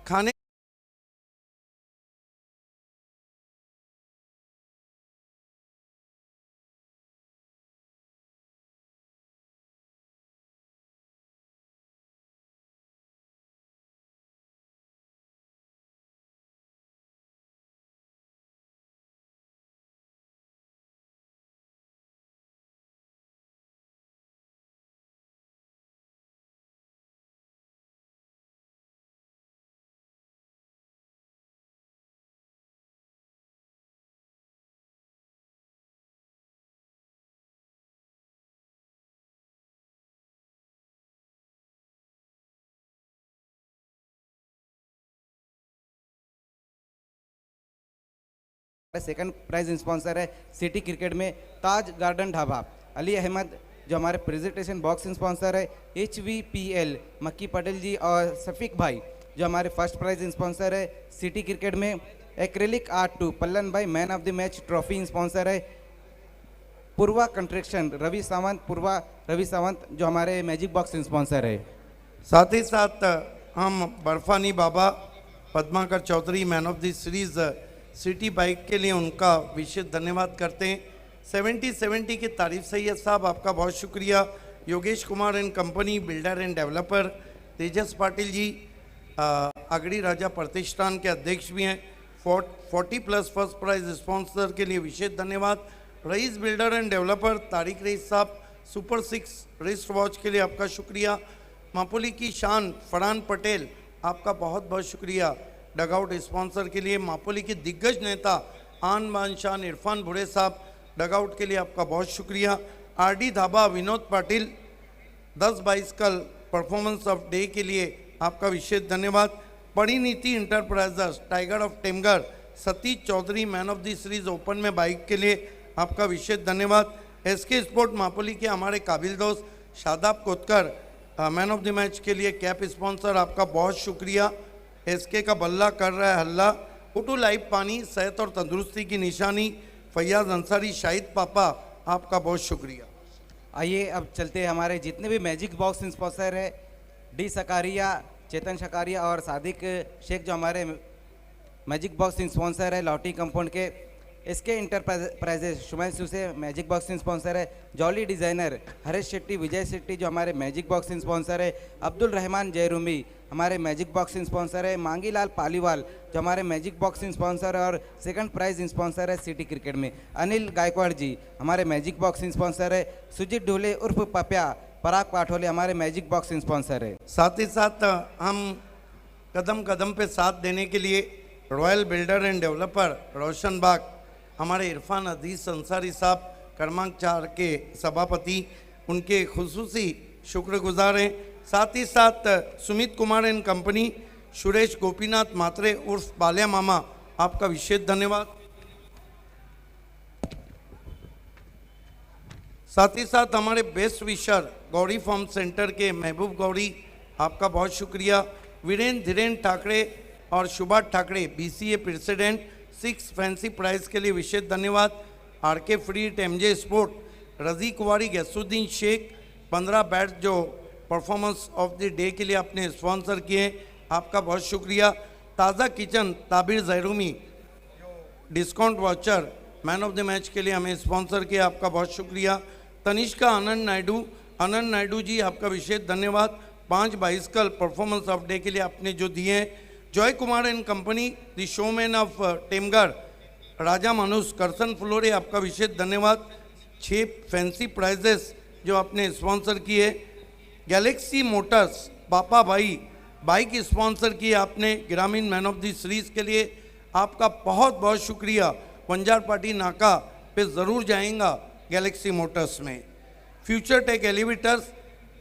S6: खाने
S7: सेकंड प्राइज स्पॉन्सर है सिटी क्रिकेट में ताज गार्डन ढाबा। अली अहमद जो हमारे प्रेजेंटेशन बॉक्स स्पॉन्सर है HVPL मक्की पटेल जी और सफ़ीक भाई जो हमारे फर्स्ट प्राइज स्पॉन्सर है सिटी क्रिकेट में। एक्रेलिक आर्ट 2 पल्लन भाई man of the match trophy sponsor है। पूर्वा कंस्ट्रक्शन रवि सावंत जो हमारे मैजिक बॉक्स स्पॉन्सर है।
S6: साथ ही साथ हम Barfani Baba Padmakar Chaudhari man of the series city bike के लिए उनका विशेष धन्यवाद करते हैं। 70 की तारीफ सैयद साहब आपका बहुत शुक्रिया। Yogesh Kumar and company builder and developer. Tejas Patil ji Agadi Raja Pratishthan के अध्यक्ष भी हैं। 40+ फर्स्ट प्राइज स्पॉन्सर के लिए विशेष धन्यवाद। Rice builder and developer Tariq rice साहब सुपर 6 रिस्ट वॉच के लिए आपका शुक्रिया। मापोली की शान फरहान पटेल आपका बहुत बहुत शुक्रिया। डगआउट स्पॉन्सर के लिए मापोली के दिग्गज नेता आन बान शान इरफान भुरे साहब डगआउट के लिए आपका बहुत शुक्रिया। RD धाबा विनोद पाटिल 10-22 कल परफॉर्मेंस ऑफ डे के लिए आपका विशेष धन्यवाद। Parineeti enterprises tiger of Temgar Satish Chaudhari man of the series open में बाइक के लिए आपका विशेष धन्यवाद। SK स्पोर्ट मापोली के हमारे काबिल दोस्त Shadab Kotkar man of the match के लिए कैप स्पॉन्सर आपका बहुत शुक्रिया। SK का बल्ला कर रहा है हल्ला। उटू लाइव पानी सेहत और तंदुरुस्ती की निशानी फैयाज अंसारी शाहिद पापा आपका बहुत शुक्रिया।
S7: आइए अब चलते हैं हमारे जितने भी मैजिक बॉक्स स्पॉन्सर है डी सकारिया चेतन शकारिया और सादिक शेख जो हमारे मैजिक बॉक्स स्पॉन्सर है लॉटी कंपाउंड के। SK इंटरप्राइजेस शुमाइसू से मैजिक बॉक्स स्पॉन्सर है। जॉली डिज़ाइनर हरीश शेट्टी विजय शेट्टी जो हमारे मैजिक बॉक्स स्पॉन्सर है। अब्दुल रहमान जयरूमी हमारे मैजिक बॉक्स स्पॉन्सर है। मांगीलाल पालीवाल जो हमारे मैजिक बॉक्स स्पॉन्सर है और सेकंड प्राइज स्पॉन्सर है सिटी क्रिकेट में। अनिल गायकवाड़ जी हमारे मैजिक बॉक्स स्पॉन्सर है। सुजीत ढोले उर्फ पप्या पराग पाठोले हमारे मैजिक बॉक्स स्पॉन्सर है।
S6: साथ ही साथ हम कदम कदम पे साथ देने के लिए रॉयल बिल्डर एंड डेवलपर रोशन बाग हमारे इरफान अजीज अंसारी साहब क्रमांक 4 के सभापति उनके खुसूसी शुक्रगुजार हैं। साथ ही साथ सुमित कुमार एंड कंपनी सुरेश गोपीनाथ मात्रे उर्फ बाल्या मामा आपका विशेष धन्यवाद। साथ ही साथ हमारे best wisher Gauri farm centre के महबूब गौरी आपका बहुत शुक्रिया। वीरेंद्र धीरेन्द्र ठाकरे और Subhash Thackeray BCA president 6 fancy prize के लिए विशेष धन्यवाद। RK फ्रीट MJ sport Raji Kumari Gaisuddin Shaikh 15 bat जो परफॉर्मेंस ऑफ द डे के लिए आपने स्पॉन्सर किए आपका बहुत शुक्रिया। ताज़ा किचन ताबिर जैरूमी discount voucher man of the match के लिए हमें स्पॉन्सर किया आपका बहुत शुक्रिया। तनिष्का आनंद नायडू जी आपका विशेष धन्यवाद। 5-22 कल परफॉर्मेंस ऑफ डे के लिए आपने जो दिए हैं। Joy Kumar and company the showman of Temgar राजा मानुस करसन फ्लोरे आपका विशेष धन्यवाद। 6 फैंसी प्राइजेस जो आपने स्पॉन्सर किए। गैलेक्सी मोटर्स पापा भाई बाइक स्पॉन्सर किए आपने ग्रामीण मैन ऑफ द सीरीज के लिए आपका बहुत बहुत शुक्रिया। वंजार पार्टी नाका पे ज़रूर जाएंगा गैलेक्सी मोटर्स में। फ्यूचर टेक एलिवेटर्स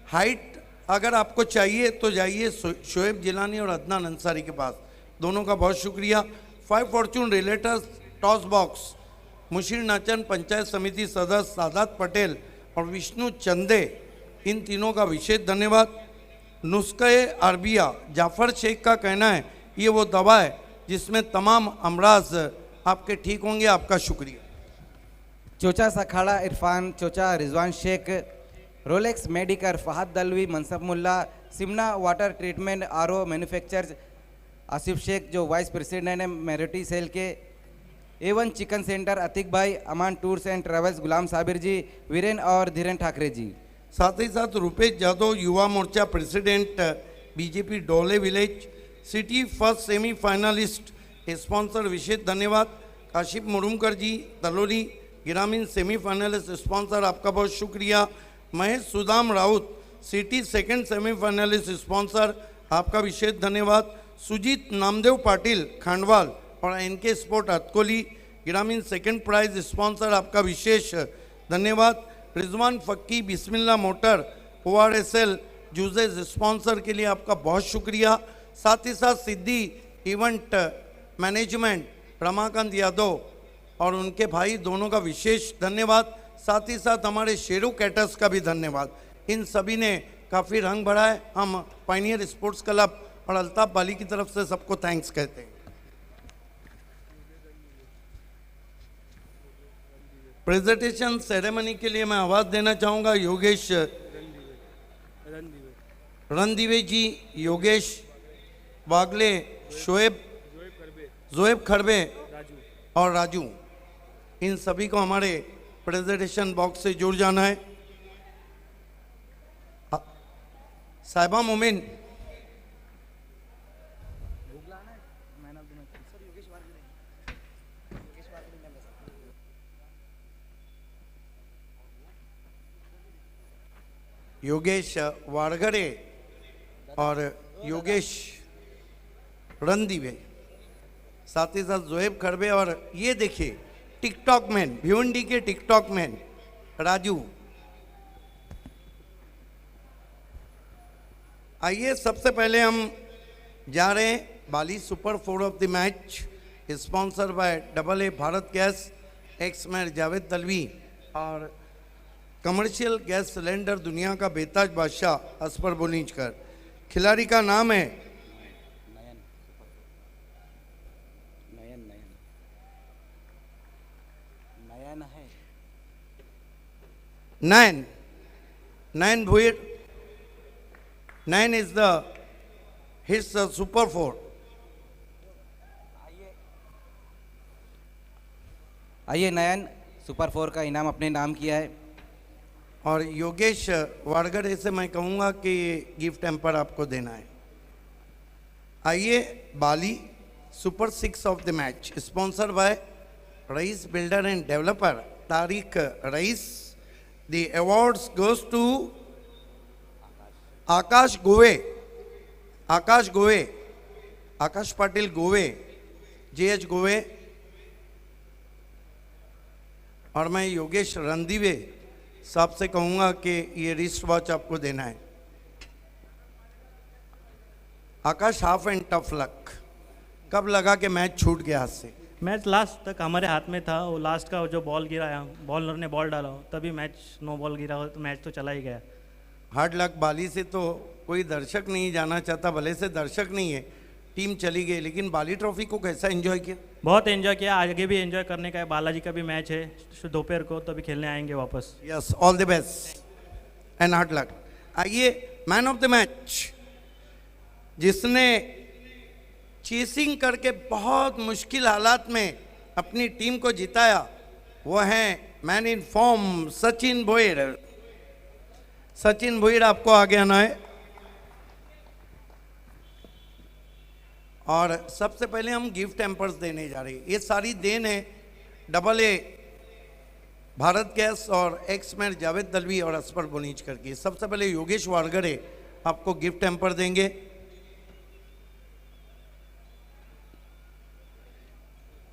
S6: हाइट अगर आपको चाहिए तो जाइए शोएब जिलानी और अदनान अंसारी के पास, दोनों का बहुत शुक्रिया। 5 Fortune realtors toss box Musheer नाचन पंचायत समिति सदस्य सादात पटेल और विष्णु चंदे इन तीनों का विशेष धन्यवाद। नुस्खे अरबिया जाफ़र शेख का कहना है ये वो दवा है जिसमें तमाम अमराज आपके ठीक होंगे, आपका शुक्रिया।
S7: चोचा सखाड़ा इरफान चोचा रिजवान शेख रोलेक्स मेडिकर फहद दलवी मनसब मुल्ला सिमना water treatment RO manufacturers Asif Shaikh जो वाइस प्रेसिडेंट है मेरिटी सेल के। A1 चिकन सेंटर अतिक भाई अमान टूर्स एंड ट्रेवल्स गुलाम साबिर जी वीरेन और धीरेन्द्र ठाकरे जी।
S6: साथ ही साथ रुपेश जादव युवा मोर्चा president BJP Dole village city first semifinalist sponsor विशेष धन्यवाद। काशिफ मुरुमकर जी तलोली ग्रामीण सेमीफाइनलिस्ट स्पॉन्सर आपका बहुत शुक्रिया। Mahesh Sudam Raut city second semifinalist sponsor आपका विशेष धन्यवाद। सुजीत नामदेव पाटिल खांडवाल और NK स्पोर्ट अतकोली ग्रामीण सेकंड प्राइज स्पॉन्सर आपका विशेष धन्यवाद। रिजवान फक्की बिस्मिल्ला मोटर ORSL जूजेज स्पॉन्सर के लिए आपका बहुत शुक्रिया। साथ ही साथ सिद्धि इवेंट मैनेजमेंट रमाकांत यादव और उनके भाई दोनों का विशेष धन्यवाद। साथ ही साथ हमारे शेरू कैटर्स का भी धन्यवाद। इन सभी ने काफ़ी रंग भरा है। हम पायनियर स्पोर्ट्स क्लब और अल्ताफ बाली की तरफ से सबको थैंक्स कहते हैं। प्रेजेंटेशन सेरेमनी के लिए मैं आवाज़ देना चाहूँगा योगेश रणदीवे जी, योगेश वागले, जोएब खड़बे और राजू, इन सभी को हमारे प्रेजेंटेशन बॉक्स से जुड़ जाना है। साहिबा मोमिन, योगेश वारगड़े और योगेश रणदीवे, साथ ही साथ जोएब खड़बे और ये देखिए टिकटॉक मैन, भिवंडी के टिकटॉक मैन राजू। आइए सबसे पहले हम जा रहे हैं बाली super 4 of the match, sponsor by AA Bharat gas, एक्स मैर जावेद तलवी और कमर्शियल गैस सिलेंडर दुनिया का बेताज बादशाह असफर बुनिजकर। खिलाड़ी का नाम है नयन भुईर। नयन इज द हिज सुपर 4।
S7: आइए नयन सुपर 4 का इनाम अपने नाम किया है।
S6: और योगेश वारगड़े से मैं कहूँगा कि गिफ्ट हैम्पर आपको देना है। आइए बाली super 6 of the match, sponsor by Rais builder and developer Tariq Rais. The awards goes to Akash Gove, Akash Patil Gove, JH Gove. और मैं योगेश रणदीवे साहब से कहूँगा कि ये रिस्ट वॉच आपको देना है। आकाश, हाफ एंड टफ लक, कब लगा कि मैच छूट गया हाथ से?
S8: मैच लास्ट तक हमारे हाथ में था। वो लास्ट का जो बॉल गिरा, बॉलर ने बॉल डाला तभी मैच नो बॉल गिरा हो तो मैच तो चला ही गया।
S6: Hard luck. बाली से तो कोई दर्शक नहीं जाना चाहता, भले से दर्शक नहीं है, टीम चली गई, लेकिन बाली ट्रॉफी को कैसा एंजॉय किया?
S8: बहुत एंजॉय किया, आगे भी एंजॉय करने का है। बालाजी का भी मैच है दोपहर को, तभी खेलने आएंगे वापस।
S6: Yes, all the best and hard luck. आइए मैन ऑफ द मैच, जिसने चेसिंग करके बहुत मुश्किल हालात में अपनी टीम को जिताया, वो है man in form Sachin Bhoir. Sachin Bhoir, आपको आगे आना है। और सबसे पहले हम गिफ्ट हैम्पर्स देने जा रहे हैं। ये सारी देन है AA भारत गैस और एक्स मैर जावेद दलवी और असफर बुनिजकर की। सबसे पहले योगेश वारगड़े आपको गिफ्ट हैम्पर देंगे।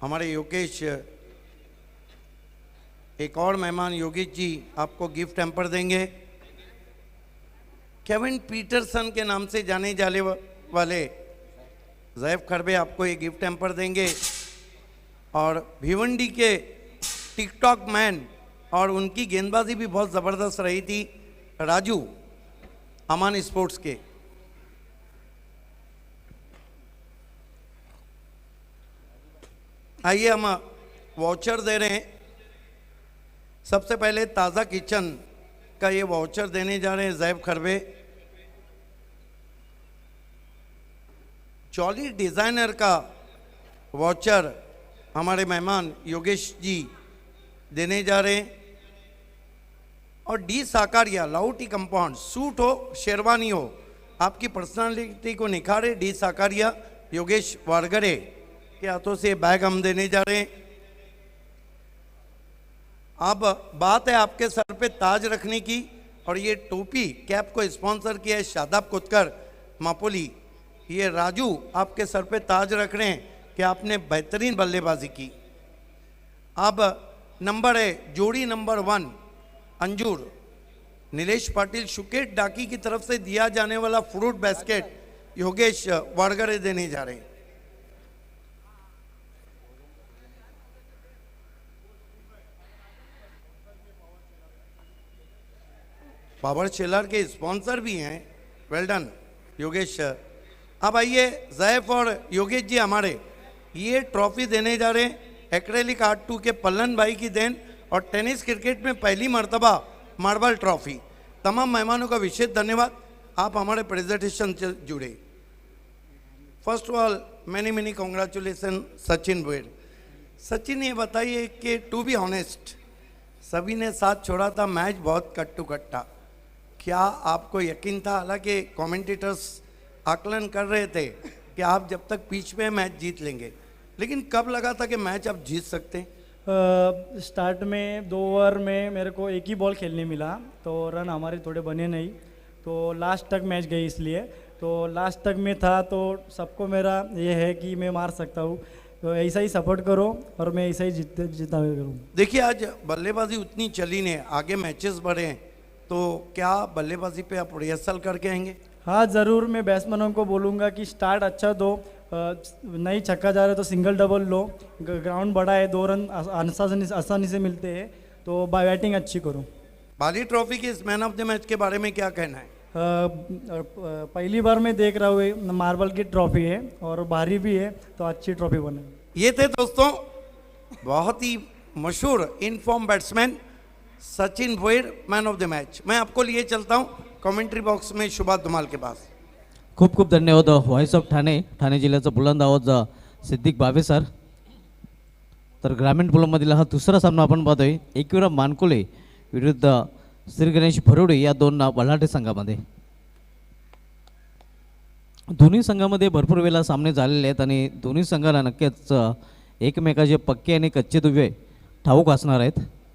S6: हमारे योगेश, एक और मेहमान योगेश जी आपको गिफ्ट हैम्पर देंगे। केविन पीटरसन के नाम से जाने जाने वाले ज़ैफ खड़बे आपको ये गिफ्ट हैम्पर देंगे। और भिवंडी के टिकटॉक मैन, और उनकी गेंदबाजी भी बहुत ज़बरदस्त रही थी, राजू, अमान स्पोर्ट्स के। आइए हम वाउचर दे रहे हैं। सबसे पहले ताज़ा किचन का ये वाउचर देने जा रहे हैं ज़ैफ खड़बे। जॉली डिज़ाइनर का वाउचर हमारे मेहमान योगेश जी देने जा रहे हैं। और डी साकारिया लाउटी कंपाउंड, सूट हो शेरवानी हो, आपकी पर्सनालिटी को निखारे, डी साकारिया योगेश वारगड़े के हाथों से बैग हम देने जा रहे हैं। अब बात है आपके सर पे ताज रखने की, और ये टोपी कैप को स्पॉन्सर किया है शादाब कुतकर मापोली। ये राजू आपके सर पे ताज रख रहे हैं कि आपने बेहतरीन बल्लेबाजी की। अब नंबर है जोड़ी नंबर 1 अंजूर, नीलेश पाटिल शुकेट डाकी की तरफ से दिया जाने वाला फ्रूट बास्केट योगेश वारगड़े देने जा रहे हैं। पावर शेलर के स्पॉन्सर भी हैं। Well done Yogesh sir. अब आइए जैफ और योगेश जी हमारे ये ट्रॉफी देने जा रहे हैं एक्रेलिक आर्ट 2 के पल्लन भाई की देन और टेनिस क्रिकेट में पहली मर्तबा मार्बल ट्रॉफी। तमाम मेहमानों का विशेष धन्यवाद, आप हमारे प्रेजेंटेशन से जुड़े। First of all many congratulation Sachin Bhoyar. Sachin ये बताइए कि टू बी ऑनेस्ट सभी ने साथ छोड़ा था, मैच बहुत कट्टू कट्टा, क्या आपको यकीन था? हालांकि कमेंटेटर्स आकलन कर रहे थे कि आप जब तक पिच पे मैच जीत लेंगे, लेकिन कब लगा था कि मैच आप जीत सकते हैं?
S9: स्टार्ट में 2 ओवर में मेरे को एक ही बॉल खेलने मिला तो रन हमारे थोड़े बने नहीं, तो लास्ट तक मैच गई, इसलिए तो लास्ट तक में था। तो सबको मेरा ये है कि मैं मार सकता हूँ, तो ऐसा ही सपोर्ट करो और मैं ऐसा ही जीता करूँ।
S6: देखिए आज बल्लेबाजी उतनी चली नहीं, आगे मैचेस बढ़े हैं, तो क्या बल्लेबाजी पे आप रिहर्सल करके आएंगे?
S9: हाँ ज़रूर, मैं बैट्समैनों को बोलूँगा कि स्टार्ट अच्छा दो, नहीं छक्का जा रहा है तो सिंगल डबल लो, ग्राउंड बड़ा है, 2 रन आसानी से मिलते हैं, तो बैटिंग अच्छी करो।
S6: बाली ट्रॉफी के इस मैन ऑफ द मैच के बारे में क्या कहना है?
S9: पहली बार मैं देख रहा हूँ, मार्बल की ट्रॉफी है और भारी भी है, तो अच्छी ट्रॉफी बने।
S6: ये थे दोस्तों बहुत ही मशहूर inform batsman Sachin Bhoyar, man of the match. मैं आपको लिए चलता हूँ कमेंट्री बॉक्स में शुभा धुमाल के पास।
S1: खूप खूप धन्यवाद व्हॉइस ऑफ ठाणे जिल्ह्याचा बुलंद आवाज सिद्दीक बाबे सर। तर ग्रामीण पुलमधील हा दुसरा सामना आपण पाहतोय एकविरा मानकुले विरुद्ध श्री गणेश भरोडे या 2 बलाढ्य संघामध्ये। दोन्ही संघामध्ये भरपूर वेळा सामने झालेले आहेत आणि दोन्ही संघाला नक्कीच एकमेकाचे पक्के आणि कच्चे दुवे ठाऊक असणार आहेत।